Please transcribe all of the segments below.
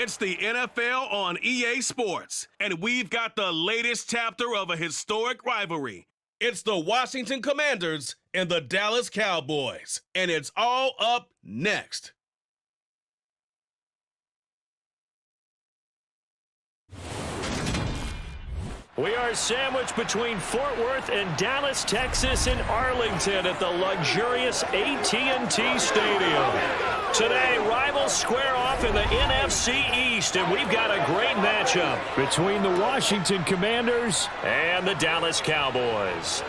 It's the NFL on EA Sports, and we've got the latest chapter of a historic rivalry. It's the Washington Commanders and the Dallas Cowboys, and it's all up next. We are sandwiched between Fort Worth and Dallas, Texas, in Arlington at the luxurious AT&T Stadium. Today, rivals square off in the NFC East, and we've got a great matchup between the Washington Commanders and the Dallas Cowboys.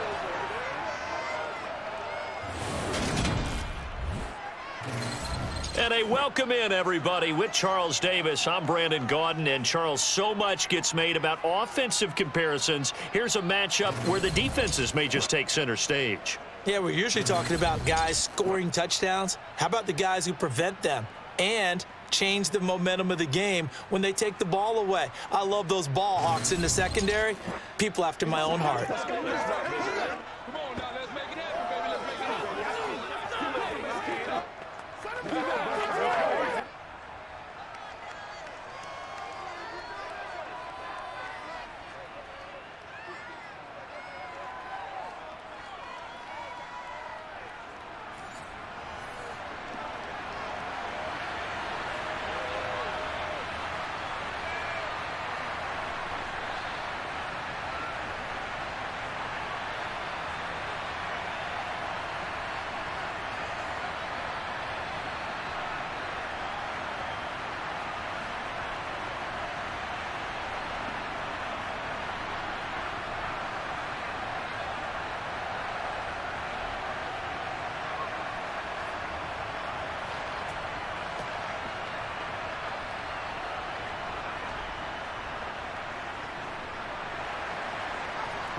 And a welcome in, everybody, with Charles Davis. I'm Brandon Gaudin, and Charles, so much gets made about offensive comparisons. Here's a matchup where the defenses may just take center stage. Yeah, we're usually talking about guys scoring touchdowns. How about the guys who prevent them and change the momentum of the game when they take the ball away? I love those ball hawks in the secondary. People after my own heart.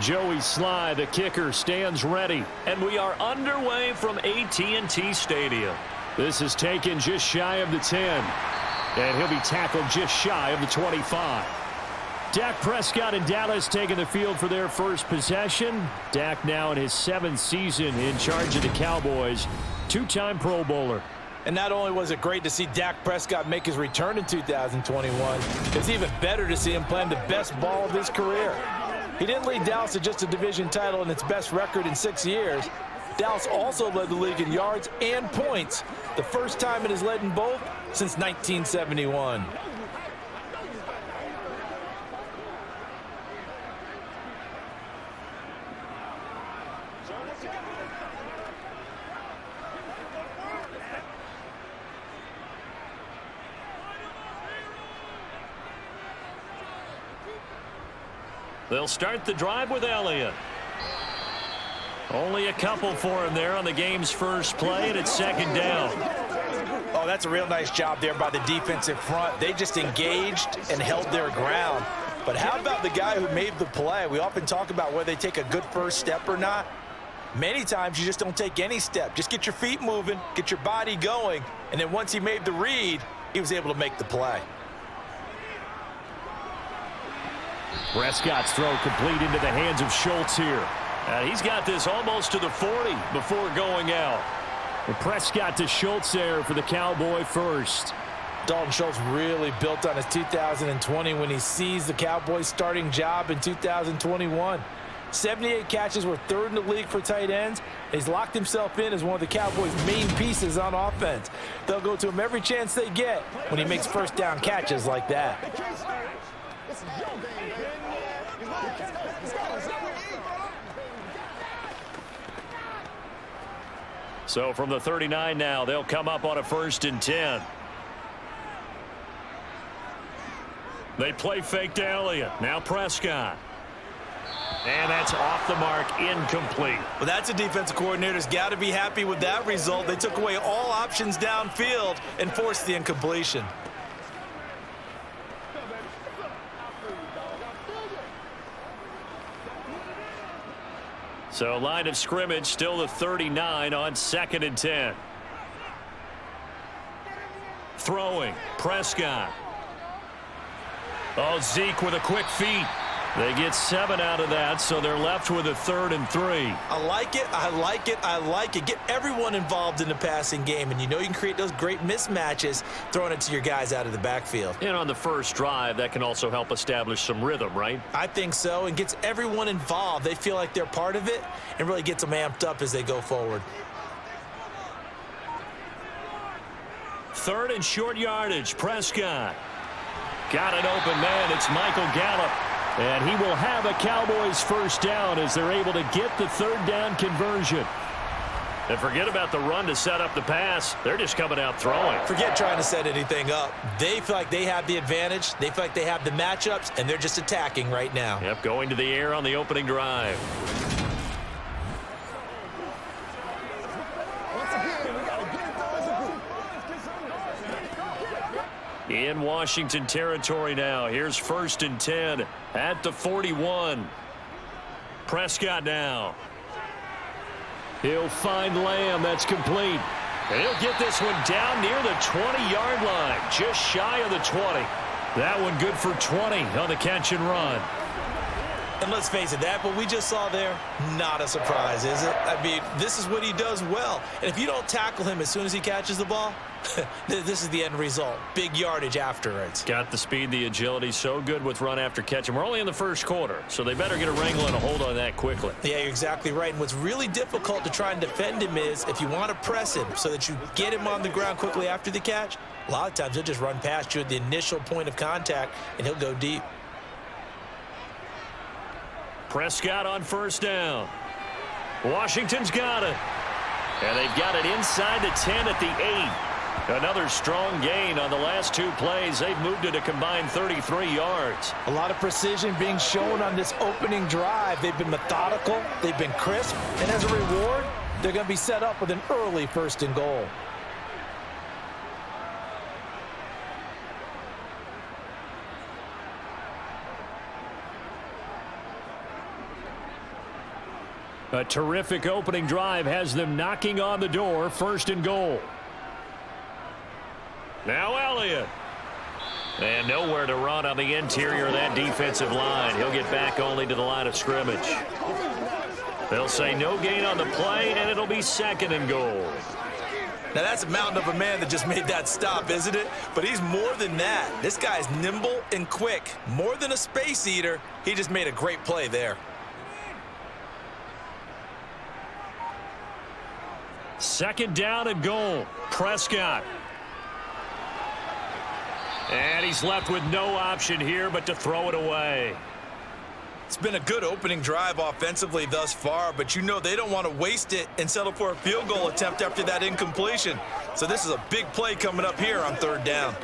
Joey Sly, the kicker, stands ready. And we are underway from AT&T Stadium. This is taken just shy of the 10. And he'll be tackled just shy of the 25. Dak Prescott and Dallas taking the field for their first possession. Dak now in his 7th season in charge of the Cowboys. Two-time Pro Bowler. And not only was it great to see Dak Prescott make his return in 2021, it's even better to see him playing the best ball of his career. He didn't lead Dallas to just a division title and its best record in 6 years. Dallas also led the league in yards and points, the first time it has led in both since 1971. They'll start the drive with Elliott. Only a couple for him there on the game's first play, and it's second down. Oh, that's a real nice job there by the defensive front. They just engaged and held their ground. But how about the guy who made the play? We often talk about whether they take a good first step or not. Many times you just don't take any step. Just get your feet moving, get your body going, and then once he made the read, he was able to make the play. Prescott's throw complete into the hands of Schultz here. He's got this almost to the 40 before going out. And Prescott to Schultz there for the Cowboy first. Dalton Schultz really built on his 2020 when he seized the Cowboys' starting job in 2021. 78 catches, were third in the league for tight ends. He's locked himself in as one of the Cowboys' main pieces on offense. They'll go to him every chance they get when he makes first down catches like that. So from the 39 now, they'll come up on a 1st and 10. They play fake to Elliott. Now Prescott. And that's off the mark, incomplete. Well, that's a defensive coordinator's got to be happy with that result. They took away all options downfield and forced the incompletion. So line of scrimmage still the 39 on 2nd and 10. Throwing, Prescott. Oh, Zeke with a quick feet. They get 7 out of that, so they're left with a 3rd and 3. I like it. I like it. I like it. Get everyone involved in the passing game, and you know you can create those great mismatches throwing it to your guys out of the backfield. And on the first drive, that can also help establish some rhythm, right? I think so, and gets everyone involved. They feel like they're part of it and really gets them amped up as they go forward. 3rd and short yardage. Prescott. Got an open man. It's Michael Gallup. And he will have a Cowboys first down as they're able to get the 3rd down conversion. And forget about the run to set up the pass. They're just coming out throwing. Forget trying to set anything up. They feel like they have the advantage. They feel like they have the matchups, and they're just attacking right now. Yep, going to the air on the opening drive. In Washington territory now. Here's 1st and 10 at the 41. Prescott now. He'll find Lamb. That's complete. And he'll get this one down near the 20-yard line, just shy of the 20. That one good for 20 on the catch and run. And let's face it, that what we just saw there, not a surprise, is it? I mean, this is what he does well. And if you don't tackle him as soon as he catches the ball, this is the end result. Big yardage afterwards. Got the speed, the agility, so good with run after catch. And we're only in the first quarter, so they better get a wrangle and a hold on that quickly. Yeah, you're exactly right. And what's really difficult to try and defend him is if you want to press him so that you get him on the ground quickly after the catch, a lot of times he'll just run past you at the initial point of contact, and he'll go deep. Prescott on first down. Washington's got it. And they've got it inside the 10 at the 8. Another strong gain on the last 2 plays. They've moved it a combined 33 yards. A lot of precision being shown on this opening drive. They've been methodical. They've been crisp. And as a reward, they're going to be set up with an early 1st and goal. A terrific opening drive has them knocking on the door. 1st and goal. Now Elliott. And nowhere to run on the interior of that defensive line. He'll get back only to the line of scrimmage. They'll say no gain on the play, and it'll be 2nd and goal. Now that's a mountain of a man that just made that stop, isn't it? But he's more than that. This guy's nimble and quick. More than a space eater. He just made a great play there. 2nd down and goal. Prescott. And he's left with no option here but to throw it away. It's been a good opening drive offensively thus far, but you know they don't want to waste it and settle for a field goal attempt after that incompletion. So this is a big play coming up here on 3rd down.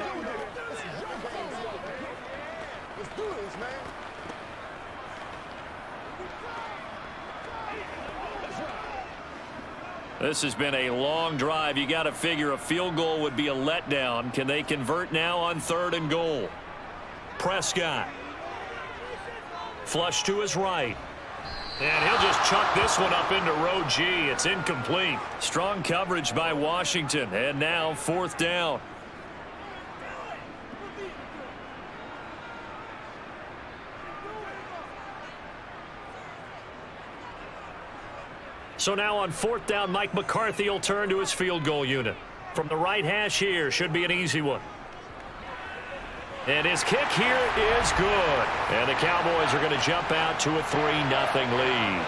This has been a long drive. You got to figure a field goal would be a letdown. Can they convert now on 3rd and goal? Prescott. Flush to his right. And he'll just chuck this one up into row G. It's incomplete. Strong coverage by Washington. And now 4th down. So now on 4th down, Mike McCarthy will turn to his field goal unit. From the right hash here, should be an easy one. And his kick here is good. And the Cowboys are going to jump out to a 3-0 lead.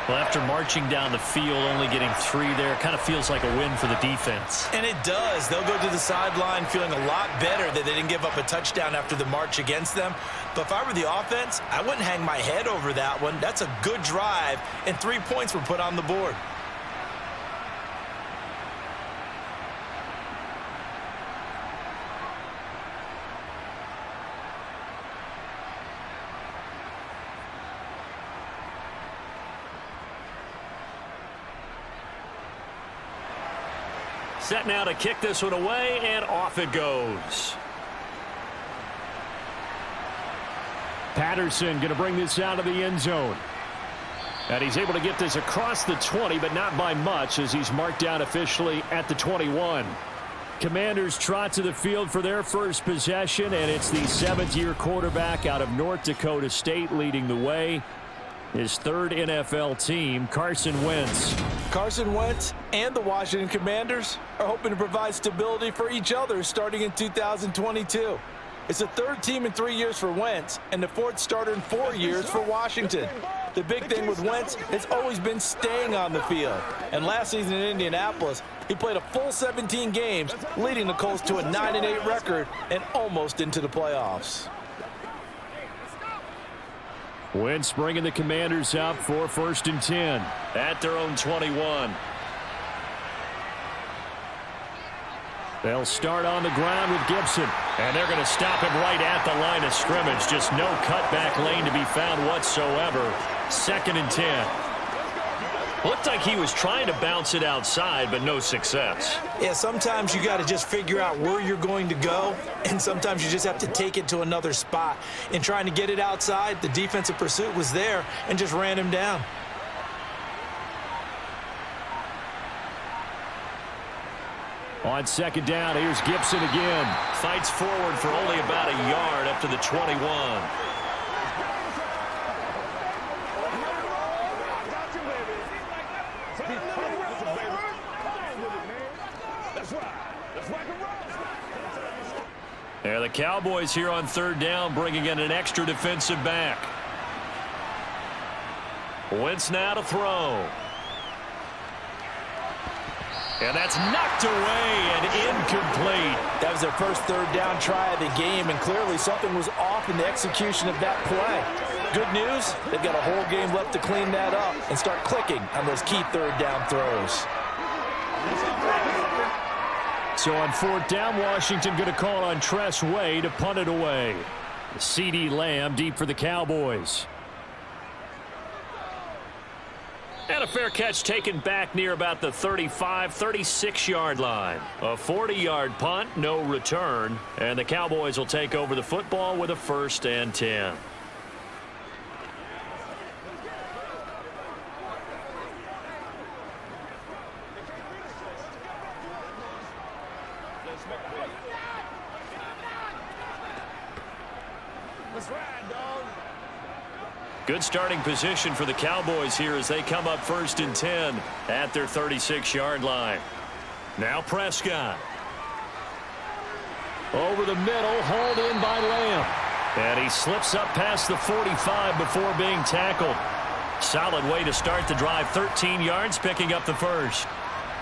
Well, after marching down the field, only getting 3 there, kind of feels like a win for the defense. And it does. They'll go to the sideline feeling a lot better that they didn't give up a touchdown after the march against them. But if I were the offense, I wouldn't hang my head over that one. That's a good drive, and 3 points were put on the board. Set now to kick this one away, and off it goes. Patterson going to bring this out of the end zone. And he's able to get this across the 20, but not by much as he's marked down officially at the 21. Commanders trot to the field for their first possession, and it's the seventh-year quarterback out of North Dakota State leading the way. His third NFL team, Carson Wentz. Carson Wentz and the Washington Commanders are hoping to provide stability for each other starting in 2022. It's the third team in 3 years for Wentz and the fourth starter in 4 years for Washington. The big thing with Wentz has always been staying on the field. And last season in Indianapolis, he played a full 17 games, leading the Colts to a 9-8 record and almost into the playoffs. Wentz bringing the Commanders up for 1st and 10 at their own 21. They'll start on the ground with Gibson, and they're going to stop him right at the line of scrimmage. Just no cutback lane to be found whatsoever. 2nd and 10. Looked like he was trying to bounce it outside, but no success. Yeah, sometimes you got to just figure out where you're going to go, and sometimes you just have to take it to another spot. In trying to get it outside, the defensive pursuit was there and just ran him down. On 2nd down, here's Gibson again. Fights forward for only about a yard up to the 21. Yeah, the Cowboys here on 3rd down, bringing in an extra defensive back. Wentz now to throw. And that's knocked away and incomplete. That was their first 3rd down try of the game, and clearly something was off in the execution of that play. Good news, they've got a whole game left to clean that up and start clicking on those key 3rd down throws. So on 4th down, Washington going to call on Tress Way to punt it away. CeeDee Lamb deep for the Cowboys. And a fair catch taken back near about the 35, 36-yard line. A 40-yard punt, no return. And the Cowboys will take over the football with a 1st and 10. Good starting position for the Cowboys here as they come up 1st and 10 at their 36-yard line. Now Prescott. Over the middle, hauled in by Lamb. And he slips up past the 45 before being tackled. Solid way to start the drive, 13 yards, picking up the 1st.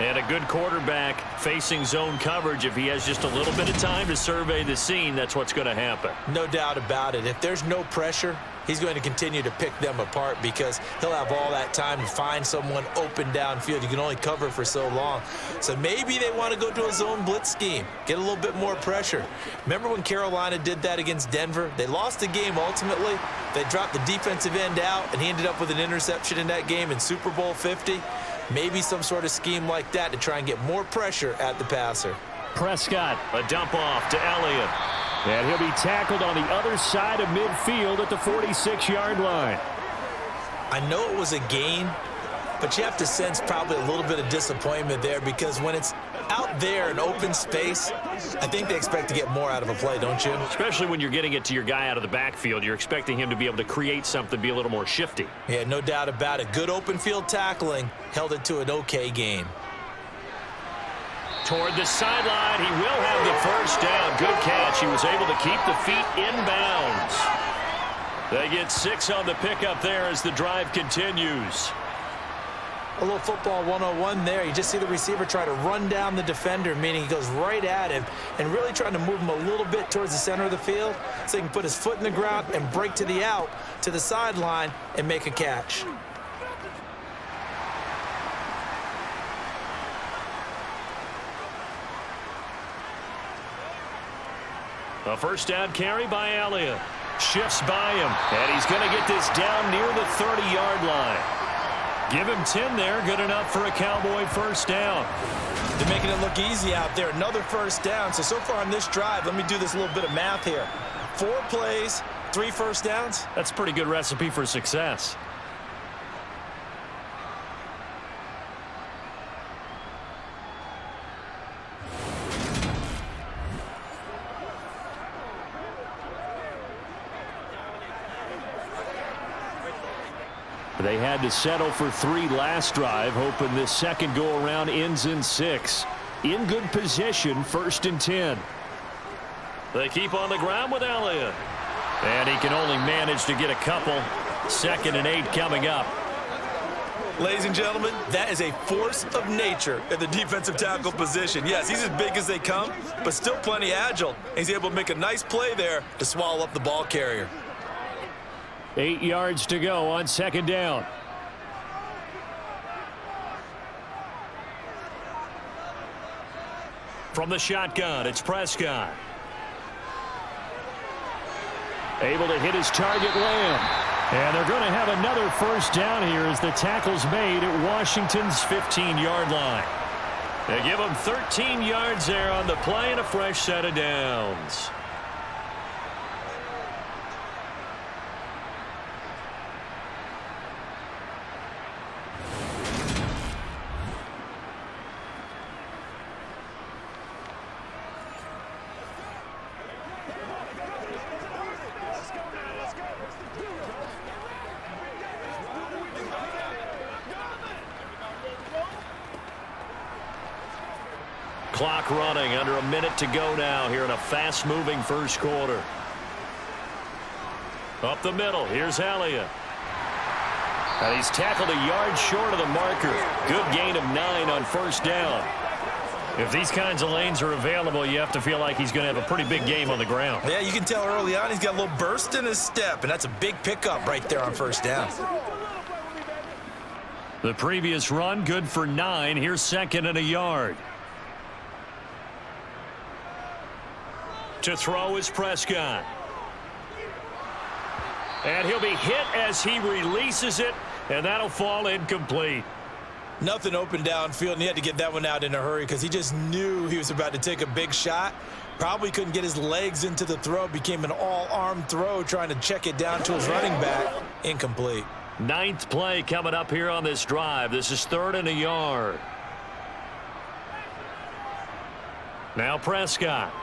And a good quarterback facing zone coverage. If he has just a little bit of time to survey the scene, that's what's going to happen. No doubt about it. If there's no pressure, he's going to continue to pick them apart because he'll have all that time to find someone open downfield. You can only cover for so long. So maybe they want to go to a zone blitz scheme, get a little bit more pressure. Remember when Carolina did that against Denver? They lost the game ultimately. They dropped the defensive end out, and he ended up with an interception in that game in Super Bowl 50. Maybe some sort of scheme like that to try and get more pressure at the passer. Prescott, a dump off to Elliott. And he'll be tackled on the other side of midfield at the 46-yard line. I know it was a gain, but you have to sense probably a little bit of disappointment there because when it's out there in open space, I think they expect to get more out of a play, don't you? Especially when you're getting it to your guy out of the backfield. You're expecting him to be able to create something, be a little more shifty. Yeah, no doubt about it. Good open field tackling held it to an okay game. Toward the sideline, he will have the 1st down. Good catch. He was able to keep the feet in bounds. They get 6 on the pickup there as the drive continues. A little football 101 there. You just see the receiver try to run down the defender, meaning he goes right at him and really trying to move him a little bit towards the center of the field so he can put his foot in the ground and break to the out, to the sideline, and make a catch. A 1st down carry by Elliott. Shifts by him, and he's going to get this down near the 30-yard line. Give him 10 there, good enough for a Cowboy 1st down. They're making it look easy out there. Another 1st down. So far on this drive, let me do this little bit of math here. 4 plays, 3 1st downs. That's a pretty good recipe for success. They had to settle for 3 last drive, hoping this second go-around ends in 6. In good position, 1st and 10. They keep on the ground with Elliott. And he can only manage to get a couple. 2nd and 8 coming up. Ladies and gentlemen, that is a force of nature in the defensive tackle position. Yes, he's as big as they come, but still plenty agile. He's able to make a nice play there to swallow up the ball carrier. 8 yards to go on 2nd down. From the shotgun, it's Prescott. Able to hit his target, Lamb. And they're going to have another 1st down here as the tackle's made at Washington's 15-yard line. They give them 13 yards there on the play and a fresh set of downs. Clock running, under a minute to go now here in a fast-moving first quarter. Up the middle, here's Elliott. And he's tackled a yard short of the marker. Good gain of 9 on 1st down. If these kinds of lanes are available, you have to feel like he's going to have a pretty big game on the ground. Yeah, you can tell early on he's got a little burst in his step, and that's a big pickup right there on 1st down. The previous run, good for 9. Here's 2nd and a yard. To throw is Prescott. And he'll be hit as he releases it, and that'll fall incomplete. Nothing open downfield, and he had to get that one out in a hurry because he just knew he was about to take a big shot. Probably couldn't get his legs into the throw. Became an all-arm throw trying to check it down to his running back. Incomplete. 9th play coming up here on this drive. This is 3rd and a yard. Now Prescott.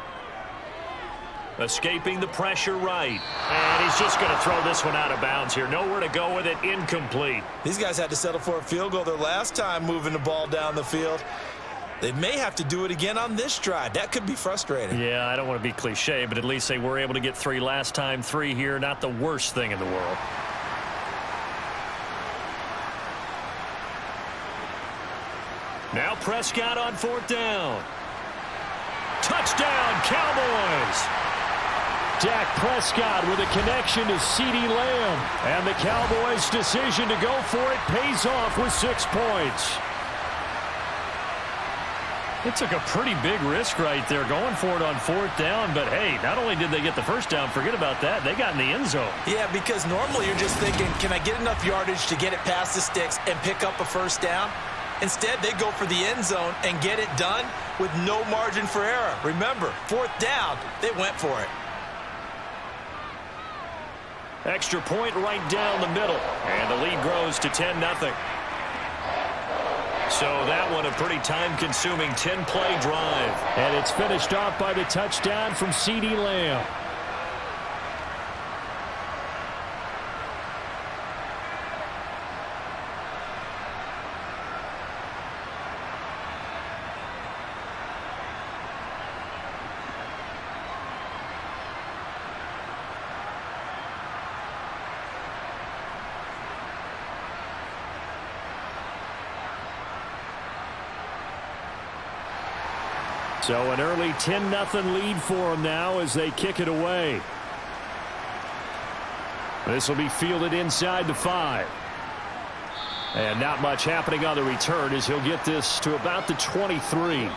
Escaping the pressure right. And he's just going to throw this one out of bounds here. Nowhere to go with it. Incomplete. These guys had to settle for a field goal their last time moving the ball down the field. They may have to do it again on this drive. That could be frustrating. Yeah, I don't want to be cliche, but at least they were able to get 3 last time. 3 here, not the worst thing in the world. Now Prescott on 4th down. Touchdown, Cowboys! Dak Prescott with a connection to CeeDee Lamb. And the Cowboys' decision to go for it pays off with 6 points. It took a pretty big risk right there going for it on 4th down. But, hey, not only did they get the 1st down, forget about that, they got in the end zone. Yeah, because normally you're just thinking, can I get enough yardage to get it past the sticks and pick up a 1st down? Instead, they go for the end zone and get it done with no margin for error. Remember, 4th down, they went for it. Extra point right down the middle. And the lead grows to 10-0. So that one a pretty time-consuming 10-play drive. And it's finished off by the touchdown from CeeDee Lamb. So an early 10-0 lead for them now as they kick it away. This will be fielded inside the 5. And not much happening on the return as he'll get this to about the 23.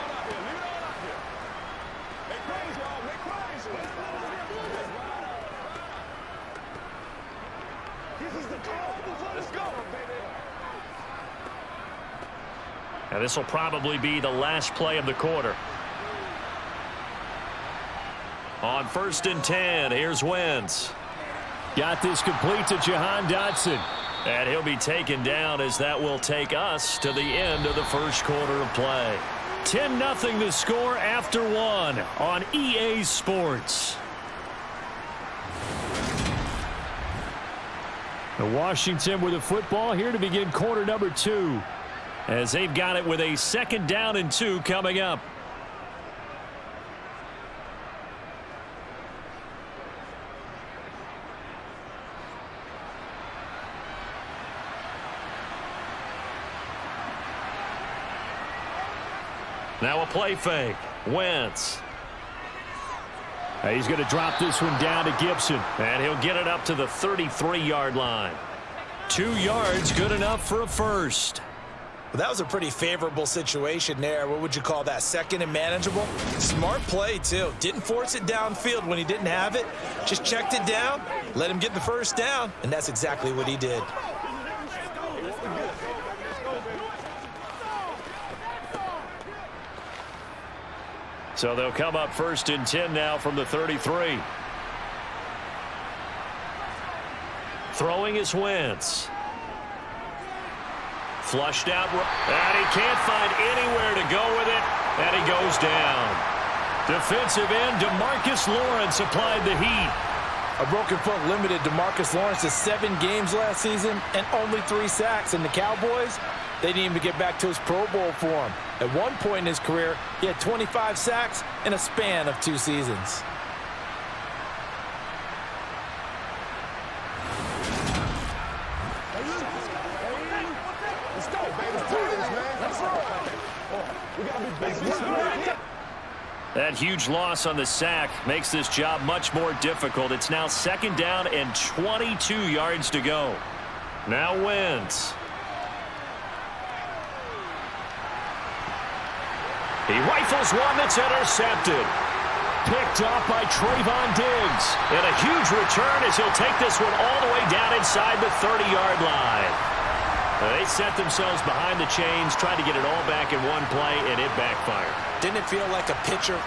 And this will probably be the last play of the quarter. On 1st and 10, here's Wentz. Got this complete to Jahan Dotson. And he'll be taken down as that will take us to the end of the first quarter of play. 10-0 the score after 1 on EA Sports. Washington with the football here to begin quarter number 2. As they've got it with a 2nd down and 2 coming up. Now a play fake. Wentz. He's going to drop this one down to Gibson. And he'll get it up to the 33-yard line. 2 yards, good enough for a first. Well, that was a pretty favorable situation there. What would you call that? 2nd and manageable? Smart play, too. Didn't force it downfield when he didn't have it. Just checked it down, let him get the first down, and that's exactly what he did. So they'll come up 1st and 10 now from the 33. Throwing is Wentz. Flushed out, and he can't find anywhere to go with it, and he goes down. Defensive end DeMarcus Lawrence applied the heat. A broken foot limited DeMarcus Lawrence to 7 games last season and only 3 sacks. And the Cowboys, they didn't even get back to his Pro Bowl form. At one point in his career, he had 25 sacks in a span of 2 seasons. That huge loss on the sack makes this job much more difficult. It's now 2nd down and 22 yards to go. Now Wentz. He rifles one that's intercepted. Picked off by Trayvon Diggs. And a huge return as he'll take this one all the way down inside the 30-yard line. They set themselves behind the chains, trying to get it all back in one play, and it backfired. Didn't it feel like a pitcher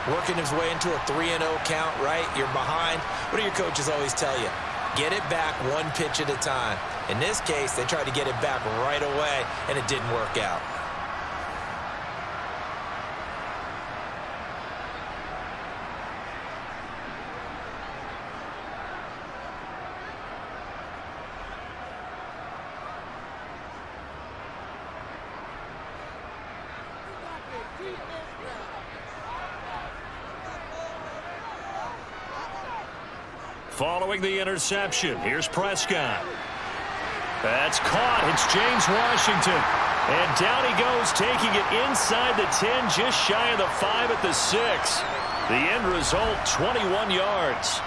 working his way into a 3-0 count, right? You're behind. What do your coaches always tell you? Get it back 1 pitch at a time. In this case, they tried to get it back right away, and it didn't work out. Following the interception, here's Prescott. That's caught. It's James Washington. And down he goes, taking it inside the 10, just shy of the 5 at the 6. The end result, 21 yards.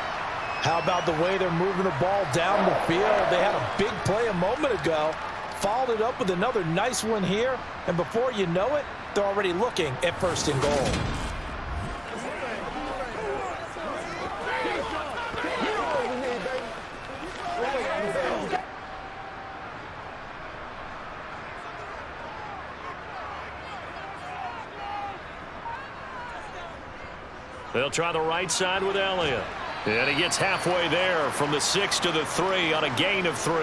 How about the way they're moving the ball down the field? They had a big play a moment ago, followed it up with another nice one here, and before you know it, they're already looking at 1st and goal. They'll try the right side with Elliott. And he gets halfway there from the 6 to the 3 on a gain of 3.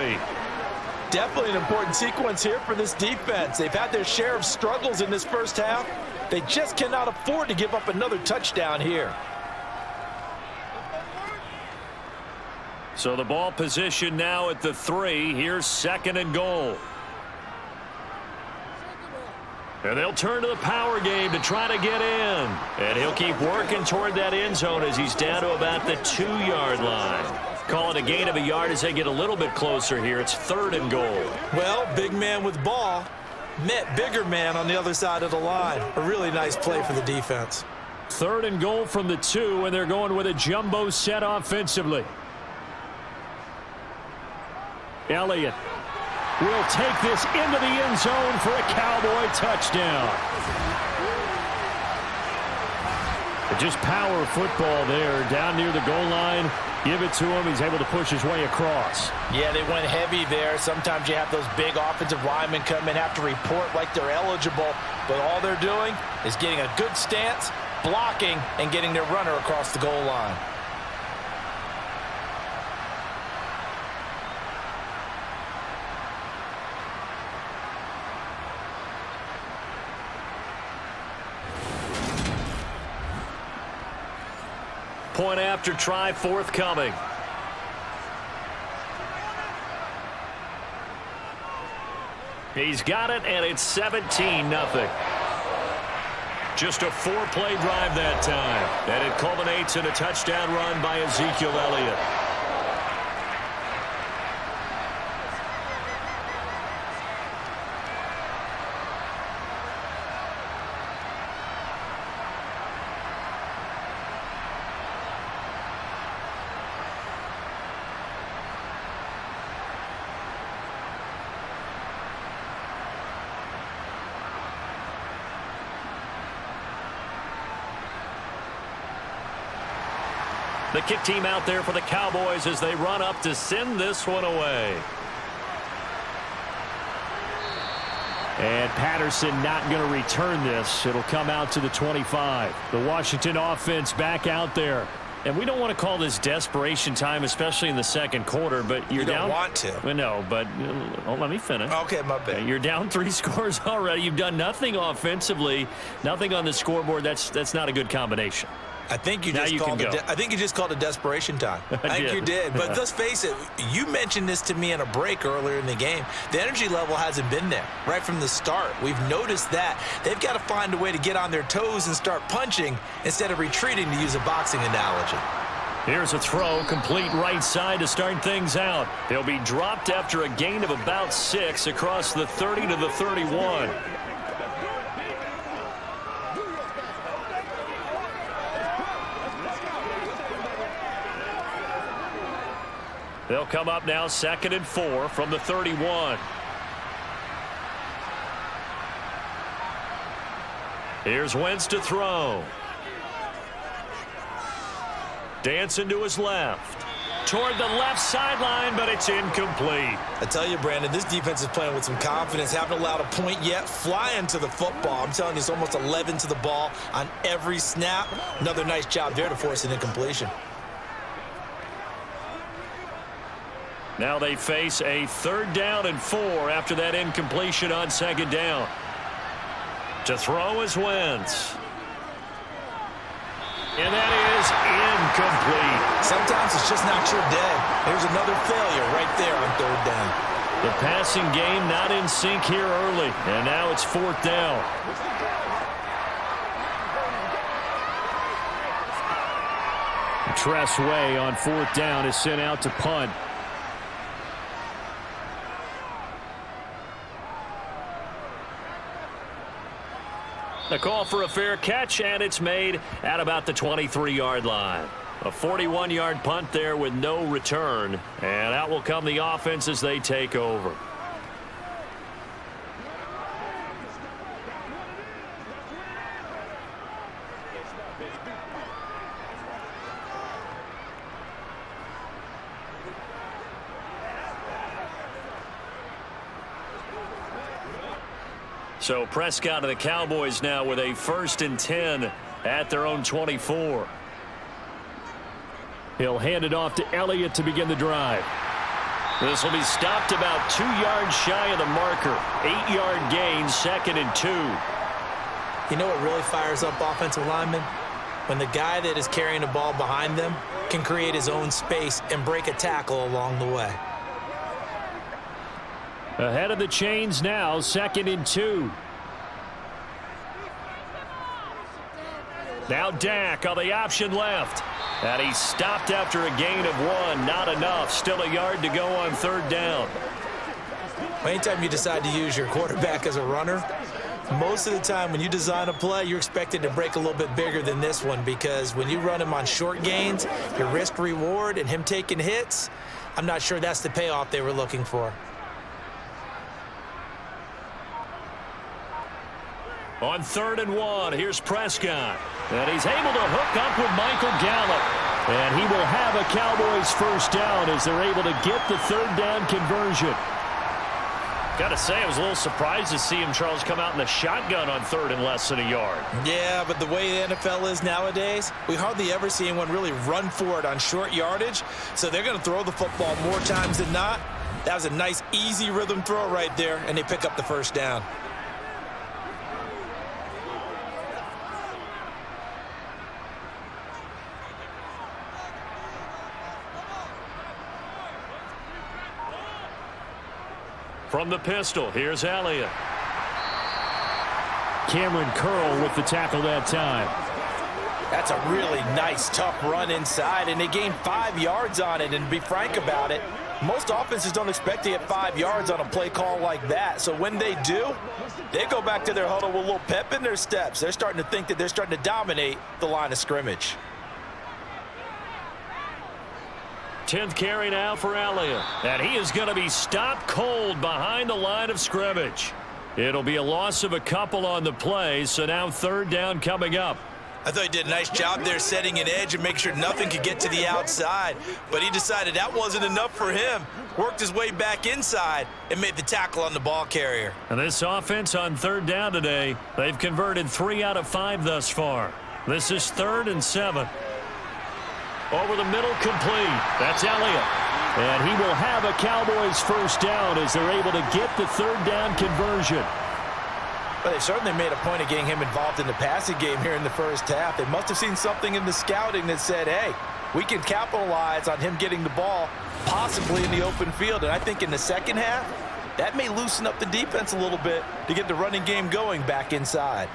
Definitely an important sequence here for this defense. They've had their share of struggles in this first half. They just cannot afford to give up another touchdown here. So the ball position now at the 3. Here's 2nd and goal. And they'll turn to the power game to try to get in. And he'll keep working toward that end zone as he's down to about the 2-yard line. Call it a gain of a yard as they get a little bit closer here. It's 3rd and goal. Well, big man with ball met bigger man on the other side of the line. A really nice play for the defense. 3rd and goal from the 2, and they're going with a jumbo set offensively. Elliott will take this into the end zone for a Cowboy touchdown. Just power football there down near the goal line. Give it to him. He's able to push his way across. Yeah, they went heavy there. Sometimes you have those big offensive linemen come in, have to report like they're eligible. But all they're doing is getting a good stance, blocking, and getting their runner across the goal line. Point after try forthcoming. He's got it, and it's 17-0. Just a 4-play drive that time. And it culminates in a touchdown run by Ezekiel Elliott. The kick team out there for the Cowboys as they run up to send this one away. And Patterson not going to return this. It'll come out to the 25. The Washington offense back out there. And we don't want to call this desperation time, especially in the second quarter, but you're down. You don't want to. Well, no, but let me finish. Okay, my bad. You're down 3 scores already. You've done nothing offensively, nothing on the scoreboard. That's not a good combination. I think you just called it desperation time. I think you did. But let's face it, you mentioned this to me in a break earlier in the game. The energy level hasn't been there right from the start. We've noticed that. They've got to find a way to get on their toes and start punching instead of retreating, to use a boxing analogy. Here's a throw, complete right side to start things out. They'll be dropped after a gain of about 6 across the 30 to the 31. They'll come up now 2nd and 4 from the 31. Here's Wentz to throw. Dancing to his left. Toward the left sideline, but it's incomplete. I tell you, Brandon, this defense is playing with some confidence. Haven't allowed a point yet. Flying to the football. I'm telling you, it's almost 11 to the ball on every snap. Another nice job there to force an incompletion. Now they face a 3rd down and 4 after that incompletion on 2nd down. To throw is Wentz. And that is incomplete. Sometimes it's just not your day. There's another failure right there on 3rd down. The passing game not in sync here early. And now it's 4th down. Tress Way on 4th down is sent out to punt. A call for a fair catch, and it's made at about the 23-yard line. A 41-yard punt there with no return, and out will come the offense as they take over. So Prescott and the Cowboys now with a 1st and 10 at their own 24. He'll hand it off to Elliott to begin the drive. This will be stopped about 2 yards shy of the marker. 8-yard gain, 2nd and 2. You know what really fires up offensive linemen? When the guy that is carrying the ball behind them can create his own space and break a tackle along the way. Ahead of the chains now, 2nd and 2. Now Dak on the option left. And he's stopped after a gain of 1. Not enough. Still a yard to go on 3rd down. Anytime you decide to use your quarterback as a runner, most of the time when you design a play, you're expected to break a little bit bigger than this one, because when you run him on short gains, your risk reward and him taking hits, I'm not sure that's the payoff they were looking for. On 3rd and 1, here's Prescott. And he's able to hook up with Michael Gallup. And he will have a Cowboys 1st down as they're able to get the 3rd down conversion. Got to say, I was a little surprised to see him, Charles, come out in the shotgun on 3rd and less than a yard. Yeah, but the way the NFL is nowadays, we hardly ever see anyone really run for it on short yardage. So they're going to throw the football more times than not. That was a nice, easy rhythm throw right there, and they pick up the 1st down. From the pistol, here's Elliott. Cameron Curl with the tackle that time. That's a really nice, tough run inside, and they gained 5 yards on it. And to be frank about it, most offenses don't expect to get 5 yards on a play call like that. So when they do, they go back to their huddle with a little pep in their steps. They're starting to think that they're starting to dominate the line of scrimmage. 10th carry now for Elliott. And he is going to be stopped cold behind the line of scrimmage. It'll be a loss of a couple on the play, so now 3rd down coming up. I thought he did a nice job there setting an edge and make sure nothing could get to the outside. But he decided that wasn't enough for him. Worked his way back inside and made the tackle on the ball carrier. And this offense on 3rd down today, they've converted 3 out of 5 thus far. This is 3rd and 7. Over the middle, complete. That's Elliott. And he will have a Cowboys 1st down as they're able to get the 3rd down conversion. Well, they certainly made a point of getting him involved in the passing game here in the first half. They must have seen something in the scouting that said, hey, we can capitalize on him getting the ball, possibly in the open field. And I think in the second half, that may loosen up the defense a little bit to get the running game going back inside.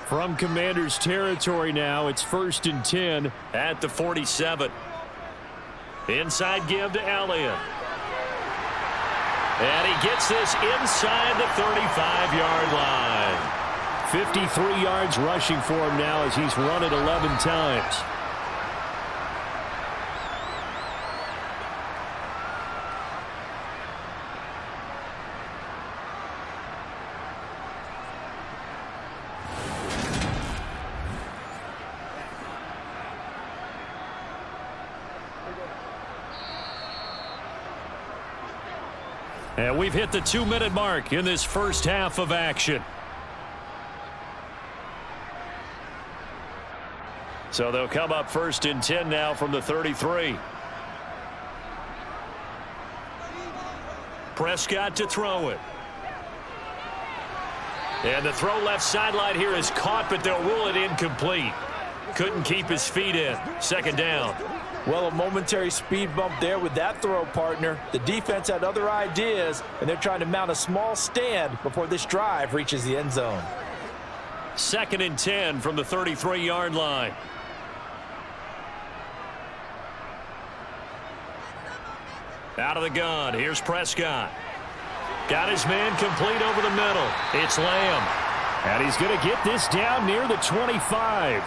From Commanders territory now, it's 1st and 10 at the 47. Inside give to Elliott. And he gets this inside the 35-yard line. 53 yards rushing for him now as he's run it 11 times. And we've hit the 2-minute mark in this first half of action. So they'll come up 1st and 10 now from the 33. Prescott to throw it. And the throw left sideline here is caught, but they'll rule it incomplete. Couldn't keep his feet in. 2nd down. Well, a momentary speed bump there with that throw, partner. The defense had other ideas, and they're trying to mount a small stand before this drive reaches the end zone. 2nd and 10 from the 33-yard line. Out of the gun, here's Prescott. Got his man complete over the middle. It's Lamb. And he's going to get this down near the 25.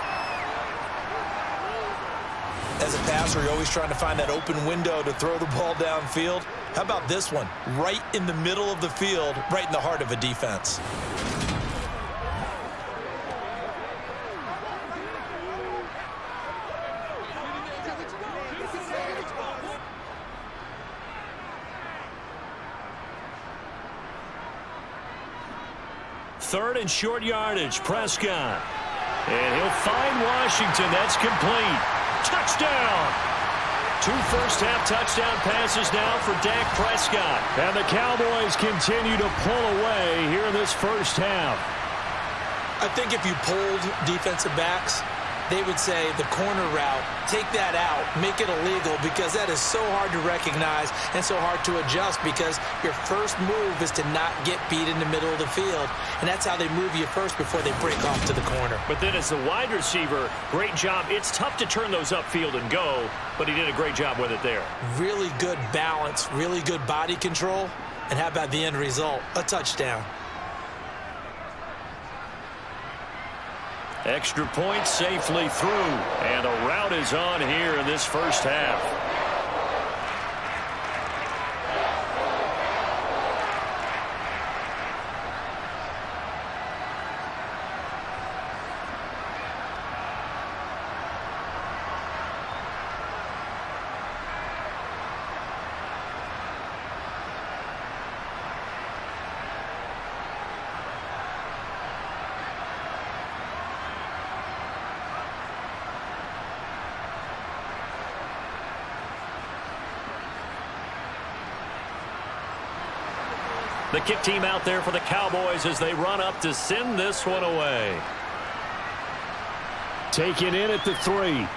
As a passer, you're always trying to find that open window to throw the ball downfield. How about this one? Right in the middle of the field, right in the heart of a defense. Third and short yardage, Prescott. And he'll find Washington. That's complete. Touchdown! 2 first-half touchdown passes now for Dak Prescott. And the Cowboys continue to pull away here in this first half. I think if you polled defensive backs, they would say the corner route, take that out, make it illegal, because that is so hard to recognize and so hard to adjust, because your first move is to not get beat in the middle of the field. And that's how they move you first before they break off to the corner. But then as the wide receiver, great job. It's tough to turn those upfield and go, but he did a great job with it there. Really good balance, really good body control. And how about the end result? A touchdown. Extra point safely through, and the route is on here in this first half. The kick team out there for the Cowboys as they run up to send this one away. Taken in at the 3.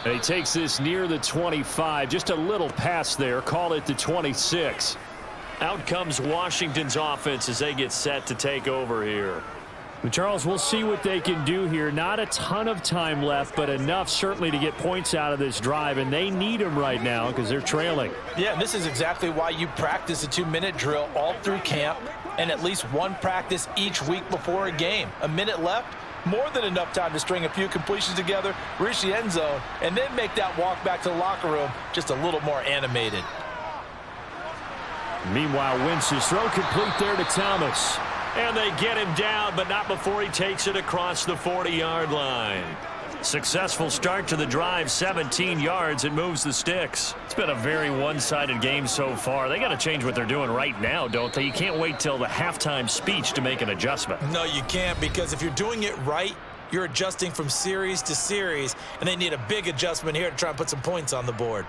And he takes this near the 25, just a little pass there, call it the 26. Out comes Washington's offense as they get set to take over here. Charles, we'll see what they can do here. Not a ton of time left, but enough certainly to get points out of this drive, and they need them right now because they're trailing. Yeah, and this is exactly why you practice a 2-minute drill all through camp and at least one practice each week before a game. A minute left, more than enough time to string a few completions together, reach the end zone, and then make that walk back to the locker room just a little more animated. Meanwhile, Wentz's throw complete there to Thomas. And they get him down, but not before he takes it across the 40-yard line. Successful start to the drive, 17 yards, and moves the sticks. It's been a very one-sided game so far. They got to change what they're doing right now, don't they? You can't wait till the halftime speech to make an adjustment. No, you can't, because if you're doing it right, you're adjusting from series to series, and they need a big adjustment here to try and put some points on the board.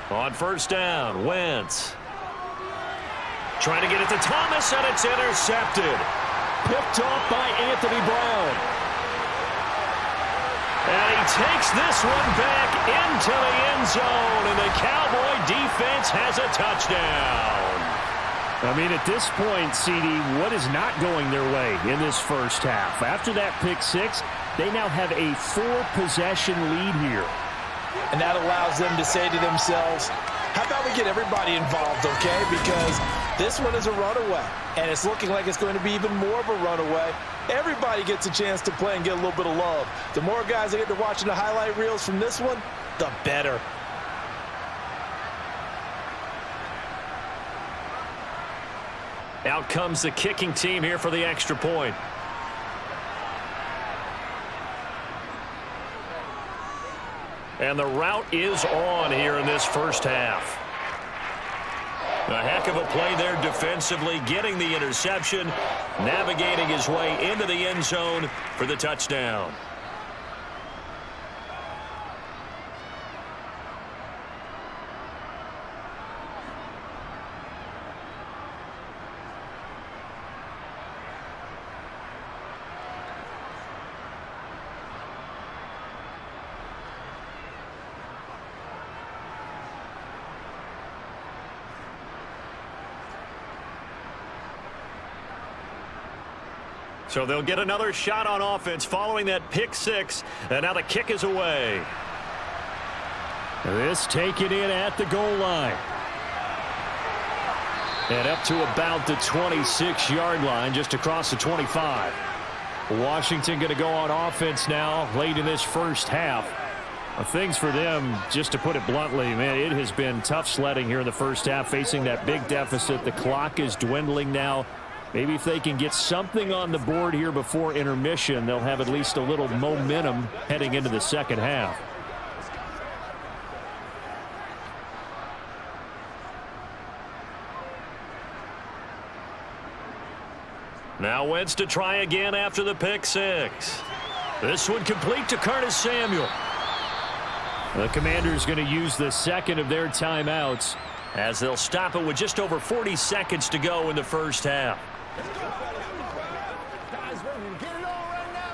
On first down, Wentz. Trying to get it to Thomas, and it's intercepted. Picked off by Anthony Brown. And he takes this one back into the end zone, and the Cowboy defense has a touchdown. I mean, at this point, CD, what is not going their way in this first half? After that pick six, they now have a 4-possession lead here. And that allows them to say to themselves, how about we get everybody involved, okay? Because this one is a runaway, and it's looking like it's going to be even more of a runaway. Everybody gets a chance to play and get a little bit of love. The more guys that get to watching the highlight reels from this one, the better. Out comes the kicking team here for the extra point. And the route is on here in this first half. A heck of a play there defensively, getting the interception, navigating his way into the end zone for the touchdown. So they'll get another shot on offense following that pick six, and now the kick is away. This taken in at the goal line. And up to about the 26-yard line, just across the 25. Washington going to go on offense now late in this first half. Things for them, just to put it bluntly, man, it has been tough sledding here in the first half, facing that big deficit. The clock is dwindling now. Maybe if they can get something on the board here before intermission, they'll have at least a little momentum heading into the second half. Now Wentz to try again after the pick six. This one complete to Curtis Samuel. The Commanders going to use the second of their timeouts as they'll stop it with just over 40 seconds to go in the first half. Guys, ready to get it on right now?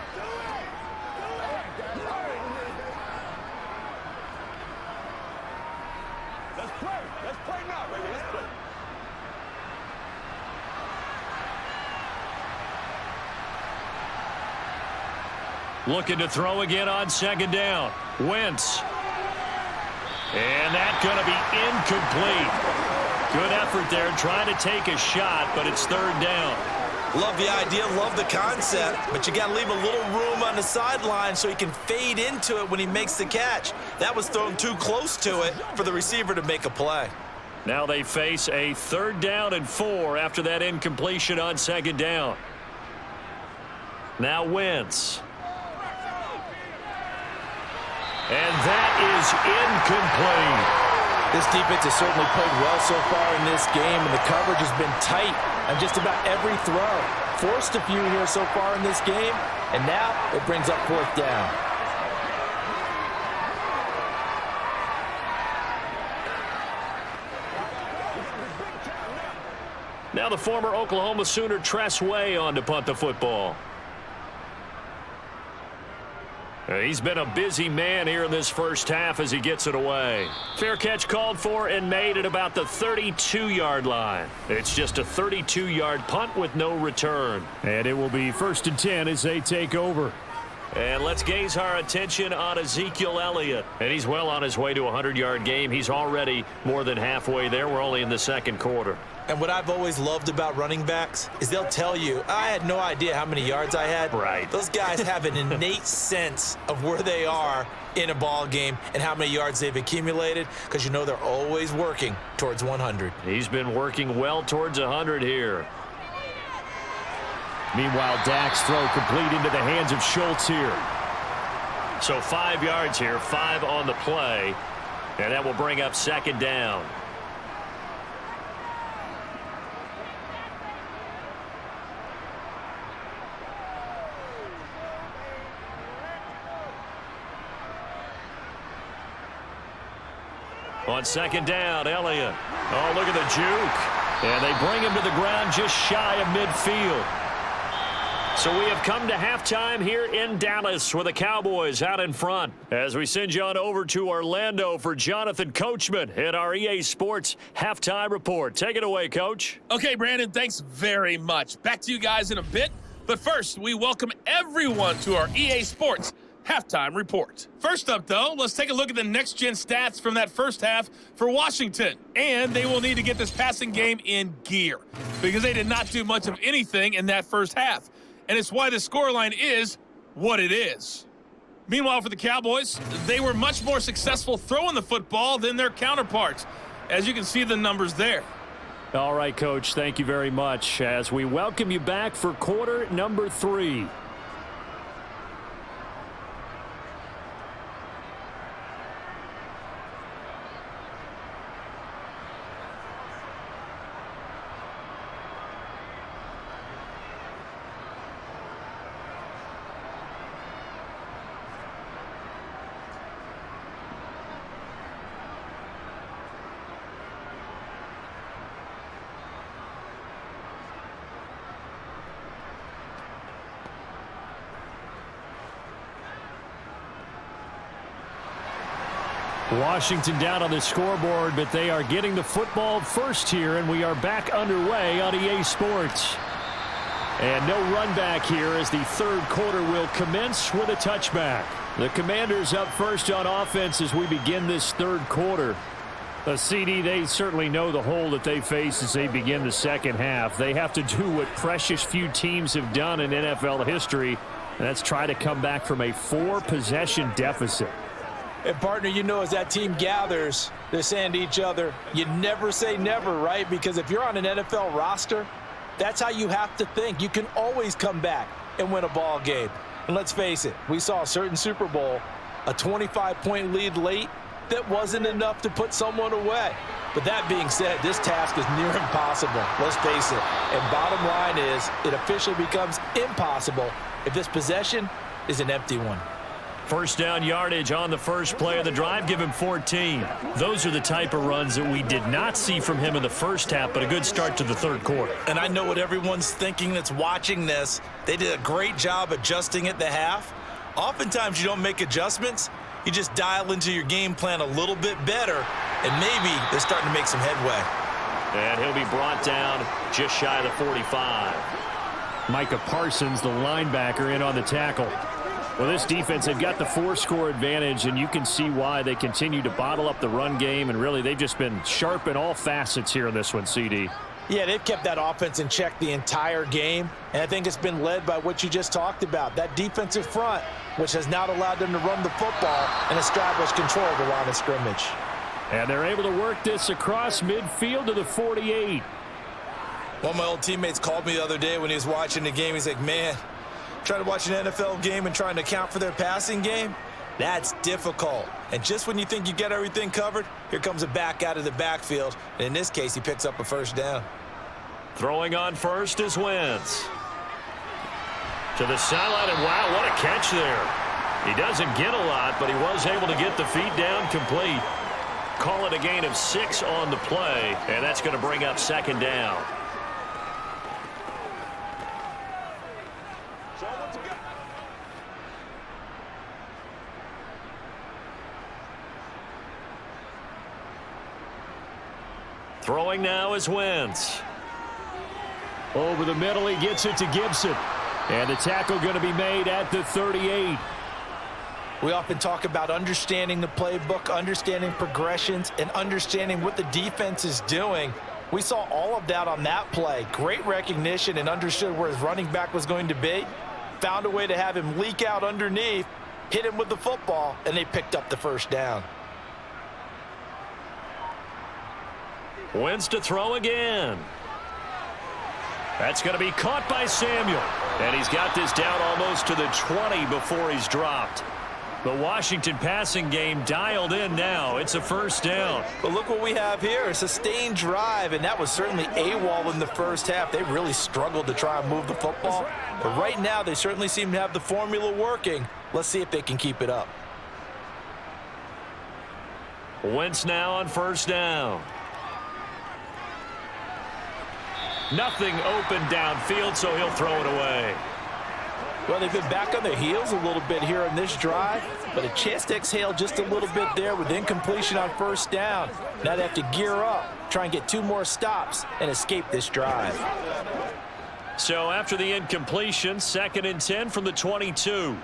Let's play. Let's play now, baby. Let's play. Looking to throw again on second down. Wentz. And that's going to be incomplete. Good effort there, trying to take a shot, but it's third down. Love the idea, love the concept, but you got to leave a little room on the sideline so he can fade into it when he makes the catch. That was thrown too close to it for the receiver to make a play. Now they face a 3rd down and 4 after that incompletion on second down. Now Wentz. And that is incomplete. This defense has certainly played well so far in this game, and the coverage has been tight on just about every throw. Forced a few here so far in this game, and now it brings up 4th down. Now the former Oklahoma Sooner Tress Way on to punt the football. He's been a busy man here in this first half as he gets it away. Fair catch called for and made at about the 32-yard line. It's just a 32-yard punt with no return. And it will be 1st and 10 as they take over. And let's gaze our attention on Ezekiel Elliott. And he's well on his way to a 100-yard game. He's already more than halfway there. We're only in the second quarter. And what I've always loved about running backs is they'll tell you, I had no idea how many yards I had. Right. Those guys have an innate sense of where they are in a ball game and how many yards they've accumulated, because you know they're always working towards 100. He's been working well towards 100 here. Meanwhile, Dak's throw complete into the hands of Schultz here. So 5 yards here, 5 on the play, and that will bring up 2nd down. On 2nd down, Elliott. Oh, look at the juke. And they bring him to the ground just shy of midfield. So we have come to halftime here in Dallas with the Cowboys out in front. As we send you on over to Orlando for Jonathan Coachman in our EA Sports Halftime Report. Take it away, Coach. Okay, Brandon, thanks very much. Back to you guys in a bit. But first, we welcome everyone to our EA Sports Halftime Report. First up, though, let's take a look at the next-gen stats from that first half for Washington. And they will need to get this passing game in gear because they did not do much of anything in that first half. And it's why the scoreline is what it is. Meanwhile, for the Cowboys, they were much more successful throwing the football than their counterparts, as you can see the numbers there. All right, Coach, thank you very much as we welcome you back for quarter number 3. Washington down on the scoreboard, but they are getting the football first here, and we are back underway on EA Sports. And no run back here as the third quarter will commence with a touchback. The Commanders up first on offense as we begin this third quarter. A CD, they certainly know the hole that they face as they begin the second half. They have to do what precious few teams have done in NFL history, and that's try to come back from a 4-possession deficit. And, partner, you know, as that team gathers, they're saying to each other, you never say never, right? Because if you're on an NFL roster, that's how you have to think. You can always come back and win a ball game. And let's face it, we saw a certain Super Bowl, a 25-point lead late, that wasn't enough to put someone away. But that being said, this task is near impossible. Let's face it. And bottom line is, it officially becomes impossible if this possession is an empty one. First down yardage on the first play of the drive. Give him 14. Those are the type of runs that we did not see from him in the first half, but a good start to the third quarter. And I know what everyone's thinking that's watching this. They did a great job adjusting at the half. Oftentimes you don't make adjustments. You just dial into your game plan a little bit better, and maybe they're starting to make some headway. And he'll be brought down just shy of the 45. Micah Parsons, the linebacker, in on the tackle. Well, this defense, they've got the 4-score advantage, and you can see why they continue to bottle up the run game, and really they've just been sharp in all facets here in this one, CD. Yeah, they've kept that offense in check the entire game, and I think it's been led by what you just talked about, that defensive front, which has not allowed them to run the football and establish control of the line of scrimmage. And they're able to work this across midfield to the 48. One of my old teammates called me the other day when he was watching the game. He's like, man, trying to watch an NFL game and trying to account for their passing game, that's difficult. And just when you think you get everything covered, here comes a back out of the backfield. And in this case, he picks up a first down. Throwing on first is Wentz. To the sideline, and wow, what a catch there. He doesn't get a lot, but he was able to get the feet down complete. Call it a gain of 6 on the play, and that's going to bring up second down. Throwing now is Wentz. Over the middle, he gets it to Gibson. And the tackle going to be made at the 38. We often talk about understanding the playbook, understanding progressions, and understanding what the defense is doing. We saw all of that on that play. Great recognition and understood where his running back was going to be. Found a way to have him leak out underneath, hit him with the football, and they picked up the first down. Wentz to throw again. That's going to be caught by Samuel. And he's got this down almost to the 20 before he's dropped. The Washington passing game dialed in now. It's a first down. But look what we have here, a sustained drive, and that was certainly AWOL in the first half. They really struggled to try and move the football. But right now, they certainly seem to have the formula working. Let's see if they can keep it up. Wentz now on first down. Nothing open downfield, so he'll throw it away. Well, they've been back on their heels a little bit here in this drive, but a chance to exhale just a little bit there with incompletion on first down. Now they have to gear up, try and get 2 more stops, and escape this drive. So after the incompletion, 2nd and 10 from the 22.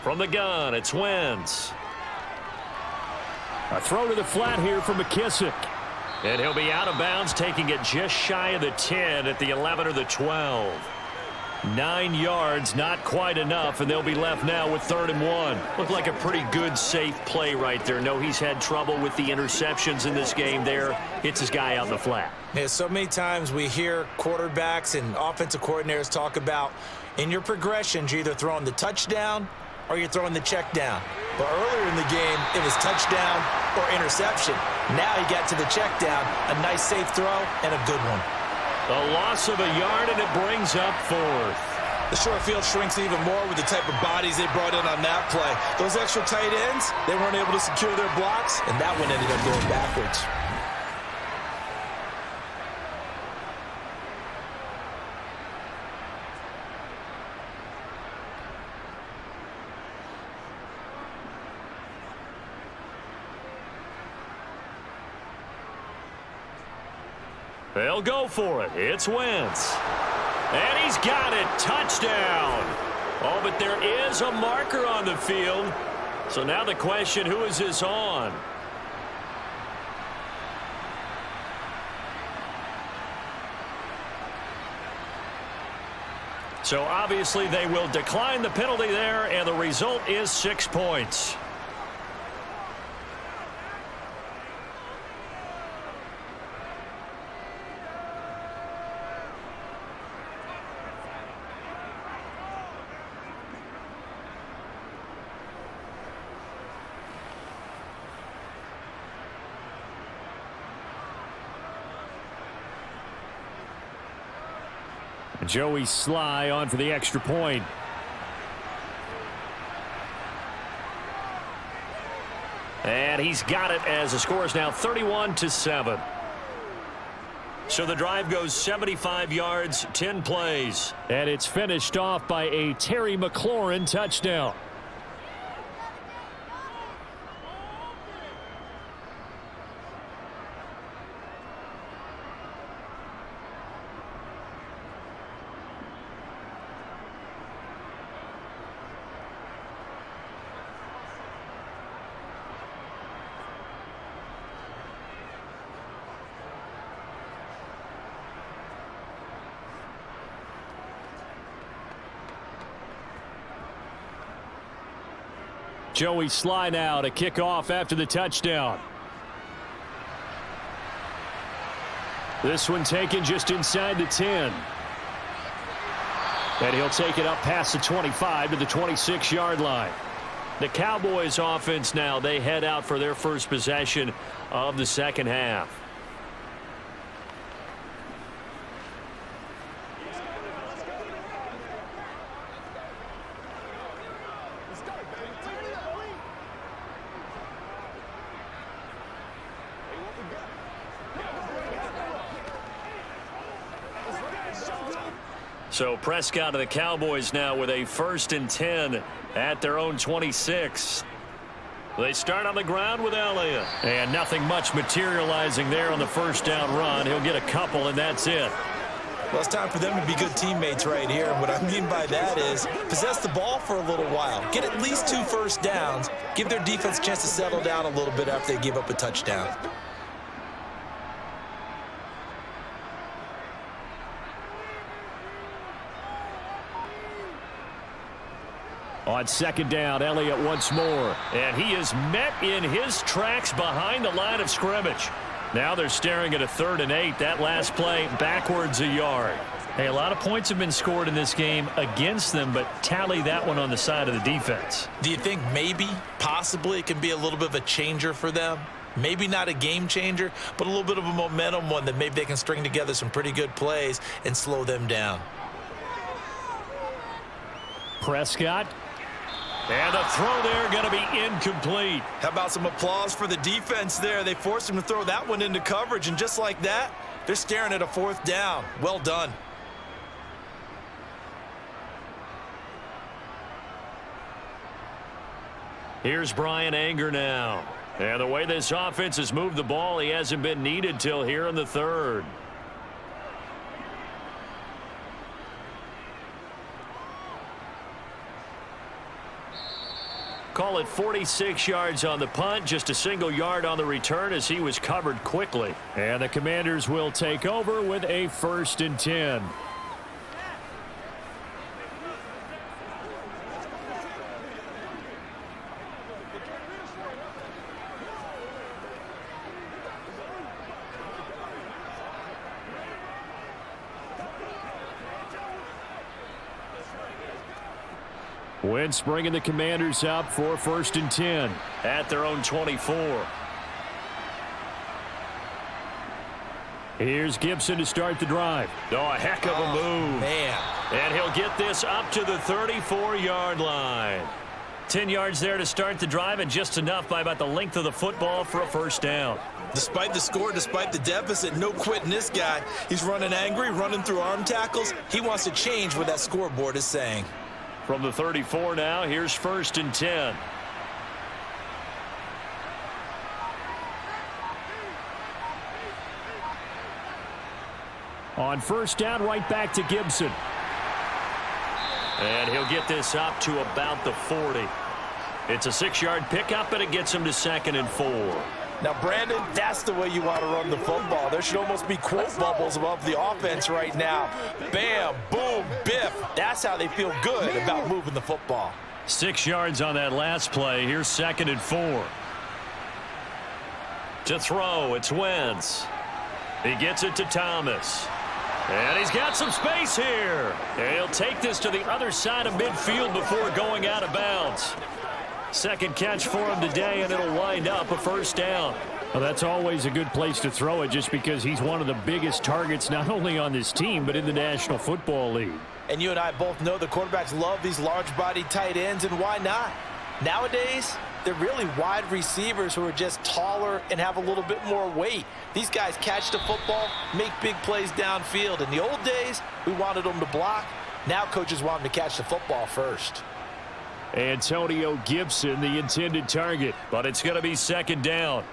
From the gun, it's Wentz. A throw to the flat here for McKissick. And he'll be out of bounds, taking it just shy of the 10 at the 11 or the 12. 9 yards, not quite enough, and they'll be left now with 3rd and 1. Looked like a pretty good, safe play right there. No, he's had trouble with the interceptions in this game there. Hits his guy out in the flat. Yeah, so many times we hear quarterbacks and offensive coordinators talk about in your progressions, you're either throwing the touchdown or you're throwing the check down. But earlier in the game, it was touchdown or interception. Now he got to the check down, a nice safe throw, and a good one. A loss of a yard, and it brings up 4th. The short field shrinks even more with the type of bodies they brought in on that play. Those extra tight ends, they weren't able to secure their blocks, and that one ended up going backwards. They'll go for it. It's Wentz. And he's got it. Touchdown. Oh, but there is a marker on the field. So now the question, who is this on? So obviously they will decline the penalty there, and the result is 6 points. Joey Sly on for the extra point. And he's got it as the score is now 31-7. So the drive goes 75 yards, 10 plays. And it's finished off by a Terry McLaurin touchdown. Joey Sly now to kick off after the touchdown. This one taken just inside the 10. And he'll take it up past the 25 to the 26-yard line. The Cowboys offense now, they head out for their first possession of the second half. So Prescott of the Cowboys now with a 1st and 10 at their own 26. They start on the ground with Elliott. And nothing much materializing there on the first down run. He'll get a couple, and that's it. Well, it's time for them to be good teammates right here. And what I mean by that is possess the ball for a little while. Get at least 2 first downs. Give their defense a chance to settle down a little bit after they give up a touchdown. On second down, Elliott once more. And he is met in his tracks behind the line of scrimmage. Now they're staring at a 3rd and 8. That last play backwards a yard. Hey, a lot of points have been scored in this game against them, but tally that one on the side of the defense. Do you think maybe, possibly, it can be a little bit of a changer for them? Maybe not a game changer, but a little bit of a momentum one that maybe they can string together some pretty good plays and slow them down. Prescott. And the throw there going to be incomplete. How about some applause for the defense there? They forced him to throw that one into coverage, and just like that, they're staring at a 4th down. Well done. Here's Brian Anger now. And the way this offense has moved the ball, he hasn't been needed till here in the 3rd. Call it 46 yards on the punt, just a single yard on the return as he was covered quickly. And the Commanders will take over with a 1st and 10. Wentz bringing the Commanders up for 1st and 10 at their own 24. Here's Gibson to start the drive. Oh, a heck of a move. Man. And he'll get this up to the 34-yard line. 10 yards there to start the drive, and just enough by about the length of the football for a 1st down. Despite the score, despite the deficit, no quitting this guy. He's running angry, running through arm tackles. He wants to change what that scoreboard is saying. From the 34 now, here's 1st and 10. On 1st down, right back to Gibson. And he'll get this up to about the 40. It's a 6-yard pickup, and it gets him to 2nd and 4. Now, Brandon, that's the way you want to run the football. There should almost be quote bubbles above the offense right now. Bam, boom, biff. That's how they feel good about moving the football. 6 yards on that last play. Here's 2nd and 4. To throw, it's Wentz. He gets it to Thomas. And he's got some space here. And he'll take this to the other side of midfield before going out of bounds. Second catch for him today, and it'll wind up a 1st down. Well, that's always a good place to throw it just because he's one of the biggest targets not only on this team but in the National Football League. And you and I both know the quarterbacks love these large-bodied tight ends, and why not? Nowadays, they're really wide receivers who are just taller and have a little bit more weight. These guys catch the football, make big plays downfield. In the old days, we wanted them to block. Now coaches want them to catch the football first. Antonio Gibson, the intended target, but it's going to be 2nd down.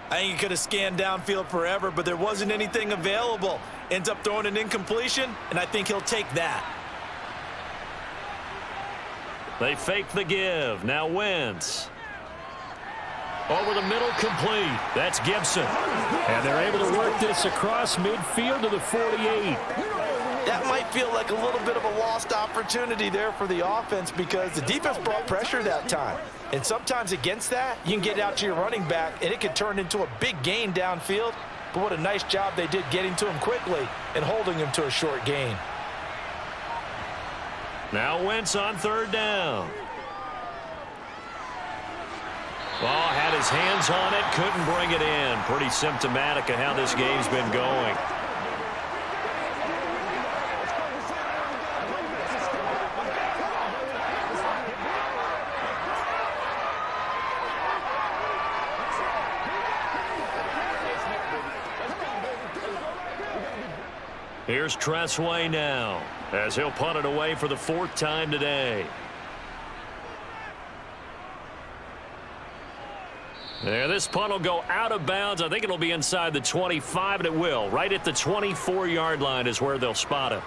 I think he could have scanned downfield forever, but there wasn't anything available. Ends up throwing an incompletion, and I think he'll take that. They fake the give. Now Wentz. Over the middle, complete. That's Gibson. And they're able to work this across midfield to the 48. That might feel like a little bit of a lost opportunity there for the offense because the defense brought pressure that time. And sometimes against that, you can get out to your running back, and it could turn into a big gain downfield. But what a nice job they did getting to him quickly and holding him to a short gain. Now Wentz on 3rd down. Ball had his hands on it, couldn't bring it in. Pretty symptomatic of how this game's been going. Here's Tressway now, as he'll punt it away for the 4th time today. There, this punt will go out of bounds. I think it'll be inside the 25, and it will. Right at the 24-yard line is where they'll spot it.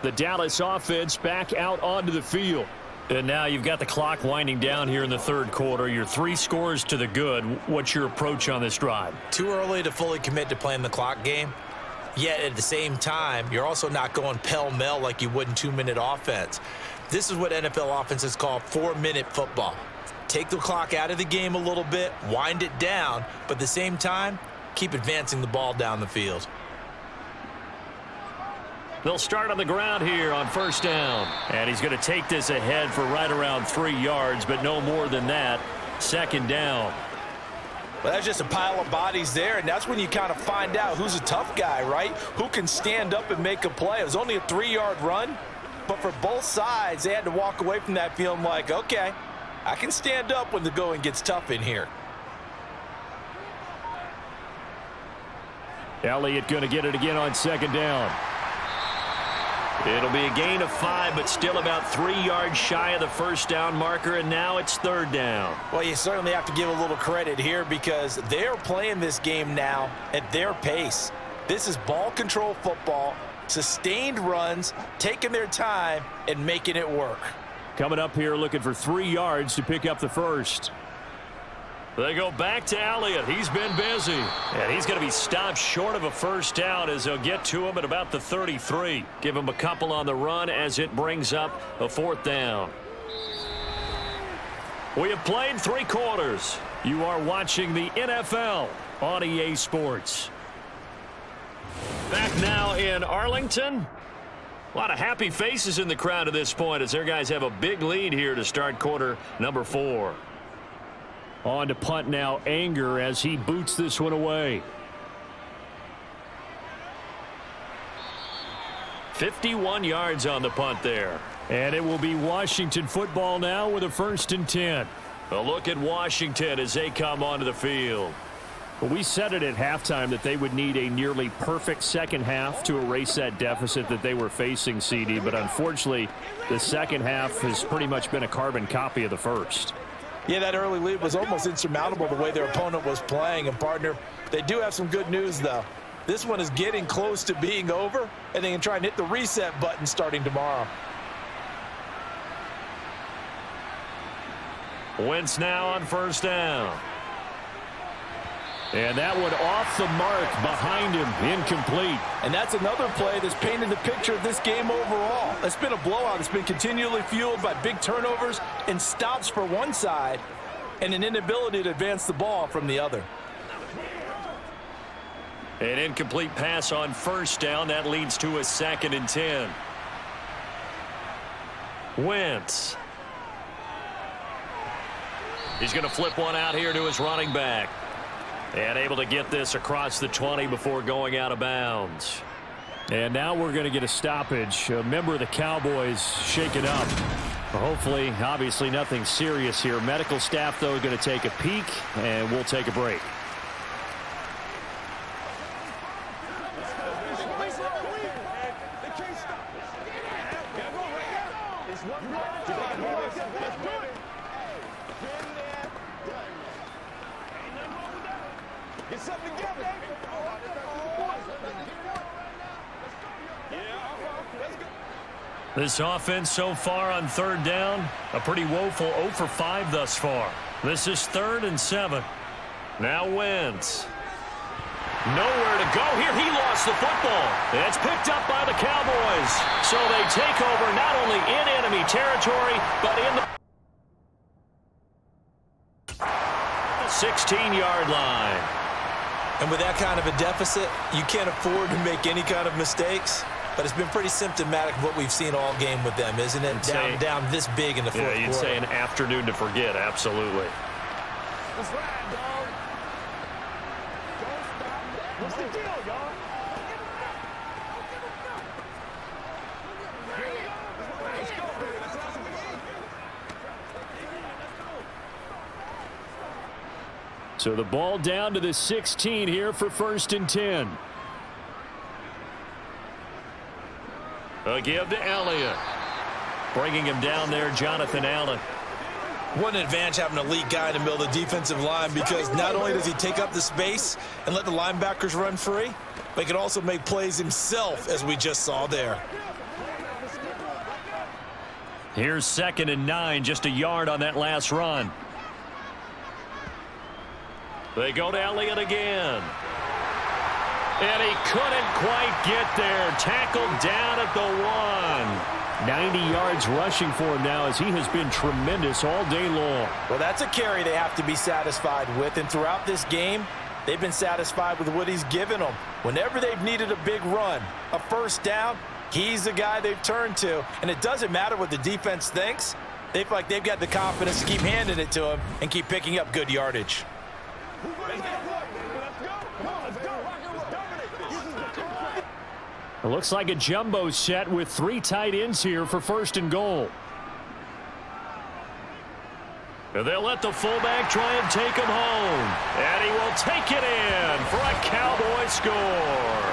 The Dallas offense back out onto the field. And now you've got the clock winding down here in the third quarter. You're 3 scores to the good. What's your approach on this drive? Too early to fully commit to playing the clock game. Yet at the same time, you're also not going pell-mell like you would in 2-minute offense. This is what NFL offenses call 4-minute football. Take the clock out of the game a little bit, wind it down, but at the same time, keep advancing the ball down the field. They'll start on the ground here on first down. And he's going to take this ahead for right around 3 yards, but no more than that. Second down. Well, that's just a pile of bodies there, and that's when you kind of find out who's a tough guy, right? Who can stand up and make a play. It was only a 3-yard run, but for both sides, they had to walk away from that feeling like, okay, I can stand up when the going gets tough in here. Elliott going to get it again on second down. It'll be a gain of 5, but still about 3 yards shy of the first down marker, and now it's third down. Well, you certainly have to give a little credit here because they're playing this game now at their pace. This is ball control football, sustained runs, taking their time, and making it work. Coming up here looking for 3 yards to pick up the first. They go back to Elliott. He's been busy. And he's going to be stopped short of a first down as they'll get to him at about the 33. Give him a couple on the run as it brings up a fourth down. We have played 3 quarters. You are watching the NFL on EA Sports. Back now in Arlington. A lot of happy faces in the crowd at this point as their guys have a big lead here to start quarter number 4. On to punt now, Anger, as he boots this one away. 51 yards on the punt there. And it will be Washington football now with a 1st and 10. A look at Washington as they come onto the field. Well, we said it at halftime that they would need a nearly perfect second half to erase that deficit that they were facing, CD. But unfortunately, the second half has pretty much been a carbon copy of the first. Yeah, that early lead was almost insurmountable the way their opponent was playing. And, partner, they do have some good news, though. This one is getting close to being over, and they can try and hit the reset button starting tomorrow. Wentz now on first down. And that one off the mark behind him, incomplete. And that's another play that's painted the picture of this game overall. It's been a blowout. It's been continually fueled by big turnovers and stops for one side and an inability to advance the ball from the other. An incomplete pass on first down. That leads to a 2nd and 10. Wentz. He's going to flip one out here to his running back. And able to get this across the 20 before going out of bounds. And now we're going to get a stoppage. A member of the Cowboys shaken up. Hopefully, obviously nothing serious here. Medical staff, though, going to take a peek, and we'll take a break. This offense so far on third down, a pretty woeful 0 for 5 thus far. This is 3rd and 7. Now Wentz. Nowhere to go here. He lost the football. It's picked up by the Cowboys. So they take over not only in enemy territory, but in the 16-yard line. And with that kind of a deficit, you can't afford to make any kind of mistakes. But it's been pretty symptomatic of what we've seen all game with them, isn't it? Down this big in the fourth quarter. You'd say an afternoon to forget, absolutely. That's right, dog. Don't stop. What's the deal, y'all? Let's go, baby. Let's have some fun. So the ball down to the 16 here for 1st and 10. A give to Elliott. Bringing him down there, Jonathan Allen. What an advantage having an elite guy in the middle of the defensive line, because not only does he take up the space and let the linebackers run free, but he can also make plays himself, as we just saw there. Here's 2nd and 9, just a yard on that last run. They go to Elliott again. And he couldn't quite get there. Tackled down at the 1. 90 yards rushing for him now, as he has been tremendous all day long. Well, that's a carry they have to be satisfied with, and throughout this game, they've been satisfied with what he's given them. Whenever they've needed a big run, a first down, he's the guy they've turned to, and it doesn't matter what the defense thinks. They feel like they've got the confidence to keep handing it to him and keep picking up good yardage. It looks like a jumbo set with 3 tight ends here for 1st and goal. And they'll let the fullback try and take him home. And he will take it in for a Cowboy score.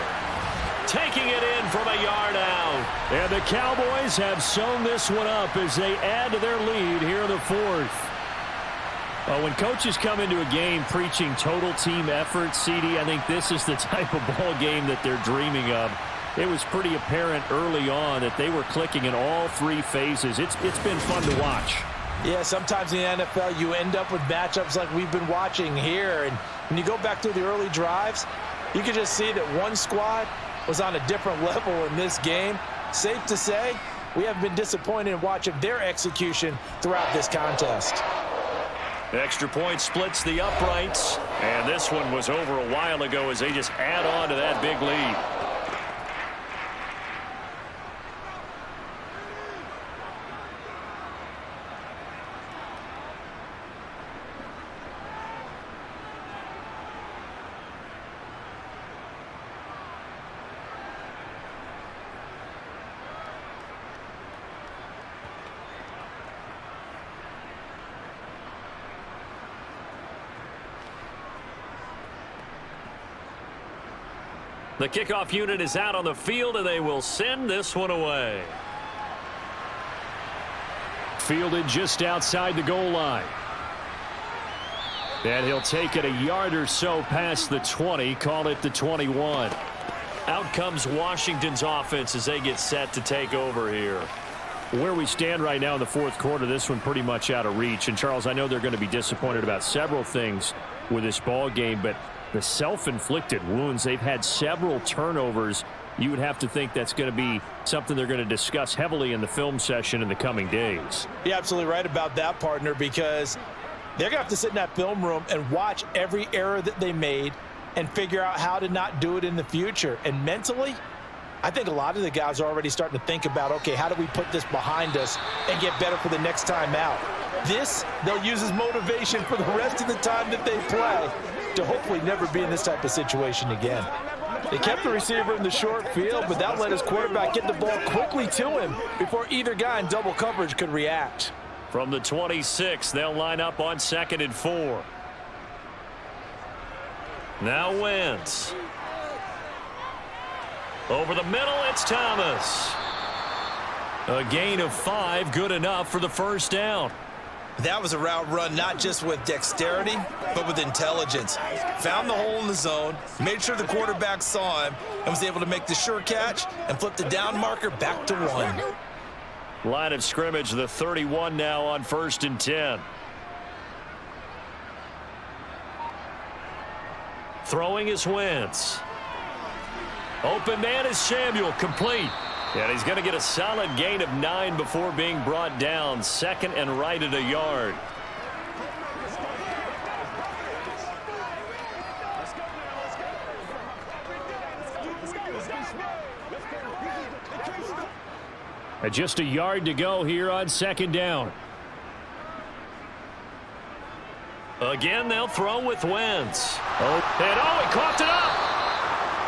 Taking it in from a yard out. And the Cowboys have sewn this one up as they add to their lead here in the 4th. When coaches come into a game preaching total team effort, CD, I think this is the type of ball game that they're dreaming of. It was pretty apparent early on that they were clicking in all 3 phases. It's been fun to watch. Yeah, sometimes in the NFL you end up with matchups like we've been watching here. And when you go back to the early drives, you can just see that one squad was on a different level in this game. Safe to say, we haven't been disappointed in watching their execution throughout this contest. Extra point splits the uprights. And this one was over a while ago as they just add on to that big lead. The kickoff unit is out on the field, and they will send this one away. Fielded just outside the goal line. And he'll take it a yard or so past the 20, call it the 21. Out comes Washington's offense as they get set to take over here. Where we stand right now in the 4th quarter, this one pretty much out of reach. And, Charles, I know they're going to be disappointed about several things with this ball game, but the self-inflicted wounds, they've had several turnovers. You would have to think that's going to be something they're going to discuss heavily in the film session in the coming days. You're absolutely right about that, partner, because they're going to have to sit in that film room and watch every error that they made and figure out how to not do it in the future. And mentally, I think a lot of the guys are already starting to think about, okay, how do we put this behind us and get better for the next time out? This, they'll use as motivation for the rest of the time that they play to hopefully never be in this type of situation again. They kept the receiver in the short field, but that let his quarterback get the ball quickly to him before either guy in double coverage could react. From the 26, they'll line up on 2nd and 4. Now Wentz. Over the middle, it's Thomas. A gain of 5, good enough for the first down. That was a route run not just with dexterity, but with intelligence. Found the hole in the zone, made sure the quarterback saw him, and was able to make the sure catch and flip the down marker back to 1. Line of scrimmage, the 31 now on 1st and 10. Throwing is Wentz. Open man is Samuel, complete. And he's going to get a solid gain of 9 before being brought down. 2nd and right at a yard. And just a yard to go here on 2nd down. Again, they'll throw with Wentz. He coughed it up.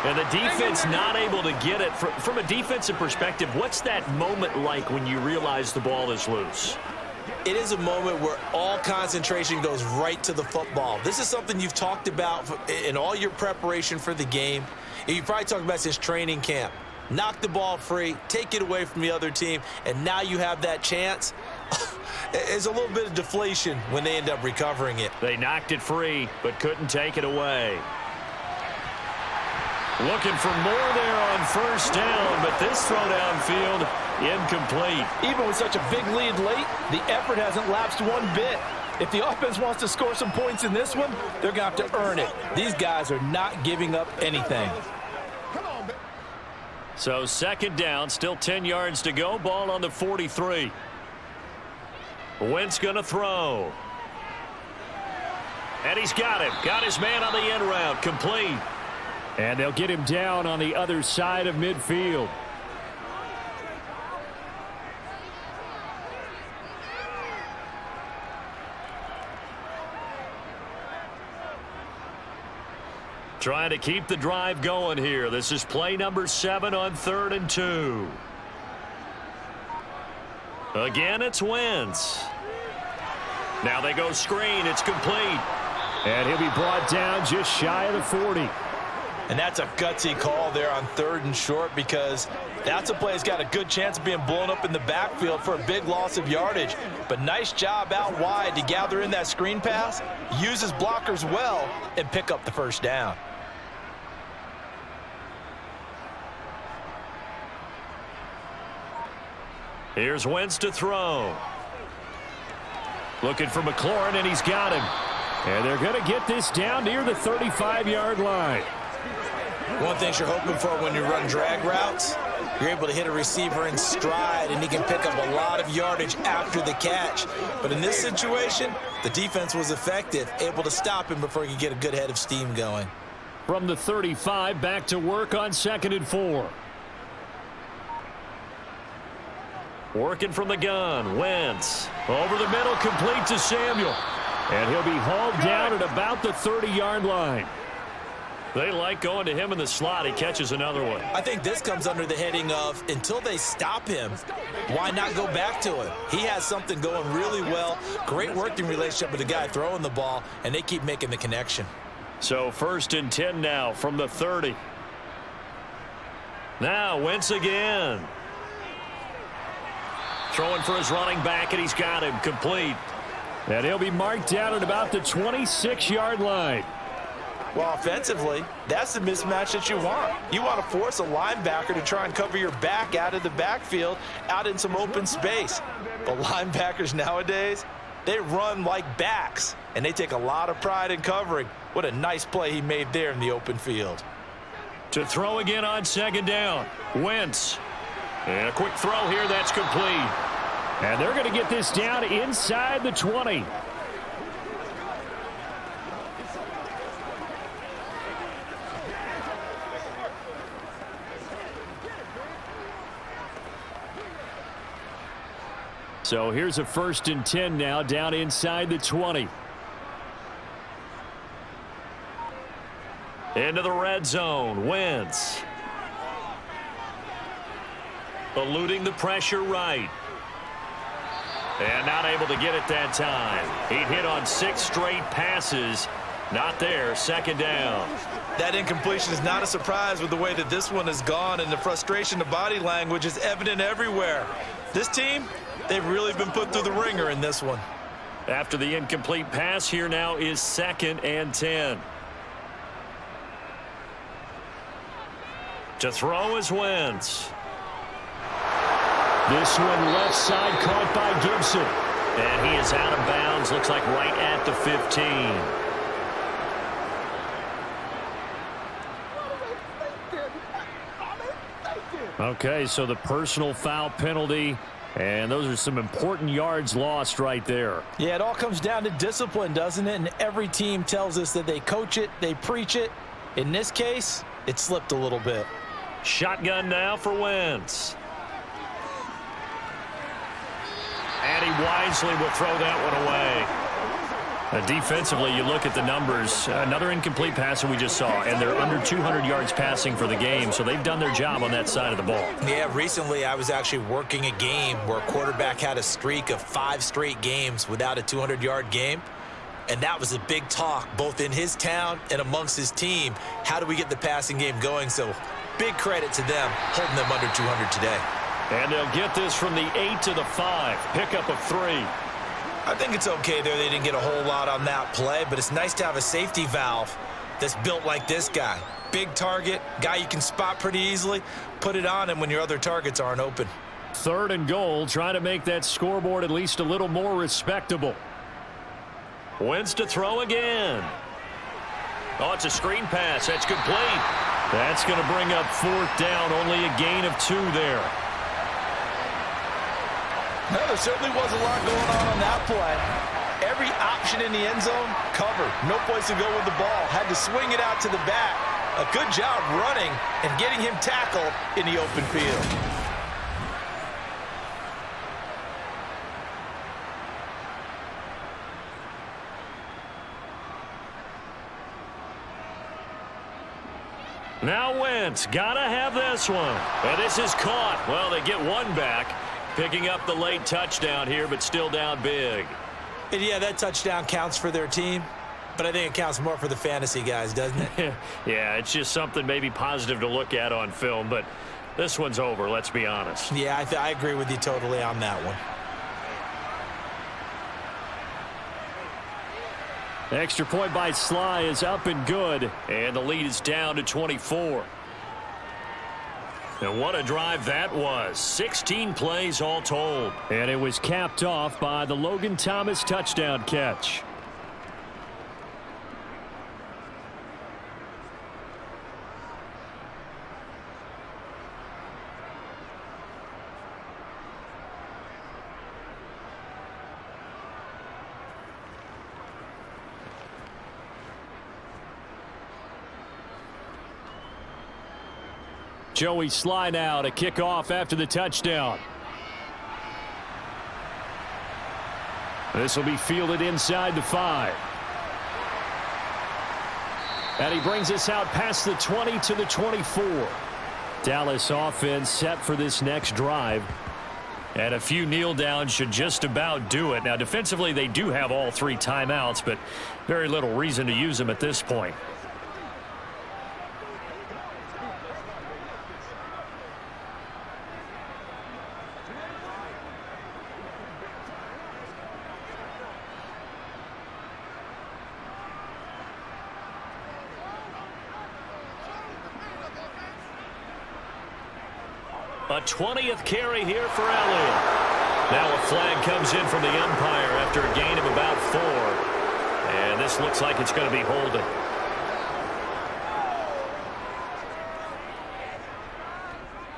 And the defense not able to get it. From a defensive perspective, what's that moment like when you realize the ball is loose? It is a moment where all concentration goes right to the football. This is something you've talked about in all your preparation for the game. And you probably talked about since training camp. Knock the ball free, take it away from the other team, and now you have that chance. It's a little bit of deflation when they end up recovering it. They knocked it free, but couldn't take it away. Looking for more there on first down, but this throw downfield incomplete. Even with such a big lead late, the effort hasn't lapsed one bit. If the offense wants to score some points in this one, they're going to have to earn it. These guys are not giving up anything. So second down, still 10 yards to go. Ball on the 43. Wentz going to throw. And he's got him. Got his man on the end route. Complete. And they'll get him down on the other side of midfield. Trying to keep the drive going here. This is play number 7 on 3rd and 2. Again, it's Wentz. Now they go screen. It's complete. And he'll be brought down just shy of the 40. And that's a gutsy call there on 3rd and short, because that's a play that's got a good chance of being blown up in the backfield for a big loss of yardage. But nice job out wide to gather in that screen pass, use his blockers well, and pick up the first down. Here's Wentz to throw. Looking for McLaurin, and he's got him. And they're going to get this down near the 35-yard line. One thing you're hoping for when you run drag routes, you're able to hit a receiver in stride, and he can pick up a lot of yardage after the catch. But in this situation, the defense was effective, able to stop him before he could get a good head of steam going. From the 35, back to work on 2nd and 4. Working from the gun. Wentz. Over the middle, complete to Samuel. And he'll be hauled down at about the 30-yard line. They like going to him in the slot. He catches another one. I think this comes under the heading of, until they stop him, why not go back to him? He has something going really well. Great working relationship with the guy throwing the ball, and they keep making the connection. So 1st and 10 now from the 30. Now Wentz again. Throwing for his running back, and he's got him. Complete. And he'll be marked down at about the 26-yard line. Well, offensively, that's the mismatch that you want. You want to force a linebacker to try and cover your back out of the backfield, out in some open space. But linebackers nowadays, they run like backs, and they take a lot of pride in covering. What a nice play he made there in the open field. To throw again on 2nd down. Wentz. And a quick throw here, that's complete. And they're going to get this down inside the 20. So here's a 1st and 10 now, down inside the 20. Into the red zone. Wentz. Eluding the pressure right. And not able to get it that time. He hit on 6 straight passes. Not there. 2nd down. That incompletion is not a surprise with the way that this one has gone, and the frustration, the body language is evident everywhere. This team, they've really been put through the ringer in this one. After the incomplete pass, here now is 2nd and 10. To throw is Wentz. This one left side caught by Gibson. And he is out of bounds. Looks like right at the 15. Okay, so the personal foul penalty, and those are some important yards lost right there. Yeah, it all comes down to discipline, doesn't it? And every team tells us that they coach it, they preach it. In this case, it slipped a little bit. Shotgun now for Wentz. And he wisely will throw that one away. Defensively, you look at the numbers. Another incomplete pass that we just saw, and they're under 200 yards passing for the game, so they've done their job on that side of the ball. Yeah, recently I was actually working a game where a quarterback had a streak of 5 straight games without a 200-yard game, and that was a big talk both in his town and amongst his team. How do we get the passing game going? So big credit to them holding them under 200 today. And they'll get this from the 8 to the 5. Pickup of 3. I think it's okay there. They didn't get a whole lot on that play, but it's nice to have a safety valve that's built like this guy. Big target, guy you can spot pretty easily. Put it on him when your other targets aren't open. 3rd and goal. Trying to make that scoreboard at least a little more respectable. Wentz to throw again. Oh, it's a screen pass. That's complete. That's going to bring up 4th down. Only a gain of 2 there. No, there certainly was a lot going on that play. Every option in the end zone covered. No place to go with the ball. Had to swing it out to the back. A good job running and getting him tackled in the open field. Now Wentz, gotta have this one. And this is caught. Well, they get one back. Picking up the late touchdown here, but still down big. And yeah, that touchdown counts for their team, but I think it counts more for the fantasy guys, doesn't it? Yeah, it's just something maybe positive to look at on film, but this one's over, let's be honest. Yeah, I agree with you totally on that one. Extra point by Sly is up and good, and the lead is down to 24. And what a drive that was. 16 plays all told. And it was capped off by the Logan Thomas touchdown catch. Joey Sly now to kick off after the touchdown. This will be fielded inside the 5. And he brings us out past the 20 to the 24. Dallas offense set for this next drive. And a few kneel downs should just about do it. Now defensively they do have all 3 timeouts, but very little reason to use them at this point. A 20th carry here for Elliott. Now a flag comes in from the umpire after a gain of about 4. And this looks like it's going to be holding.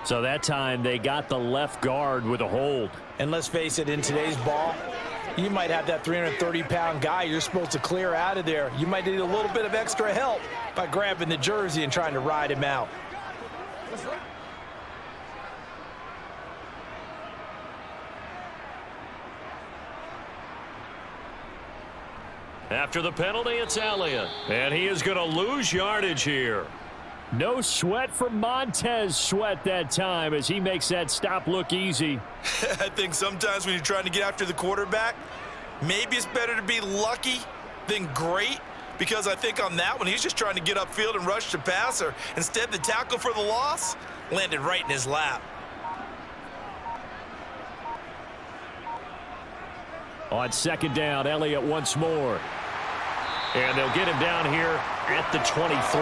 So that time they got the left guard with a hold. And let's face it, in today's ball, you might have that 330-pound guy you're supposed to clear out of there. You might need a little bit of extra help by grabbing the jersey and trying to ride him out. After the penalty, it's Elliott. And he is going to lose yardage here. No sweat from Montez Sweat that time as he makes that stop look easy. I think sometimes when you're trying to get after the quarterback, maybe it's better to be lucky than great, because I think on that one, he's just trying to get upfield and rush the passer. Instead, the tackle for the loss landed right in his lap. On 2nd down, Elliott once more. And they'll get him down here at the 23.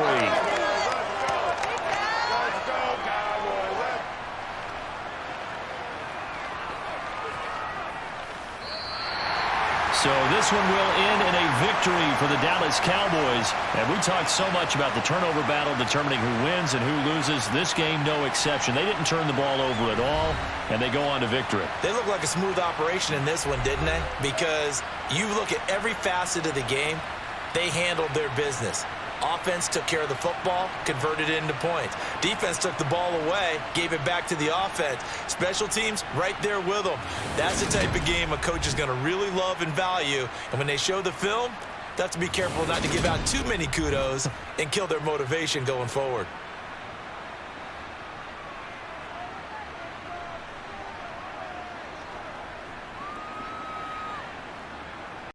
So this one will end in a victory for the Dallas Cowboys. And we talked so much about the turnover battle determining who wins and who loses. This game, no exception. They didn't turn the ball over at all, and they go on to victory. They look like a smooth operation in this one, didn't they? Because you look at every facet of the game, they handled their business. Offense took care of the football, converted it into points. Defense took the ball away, gave it back to the offense. Special teams right there with them. That's the type of game a coach is going to really love and value. And when they show the film, they have to be careful not to give out too many kudos and kill their motivation going forward.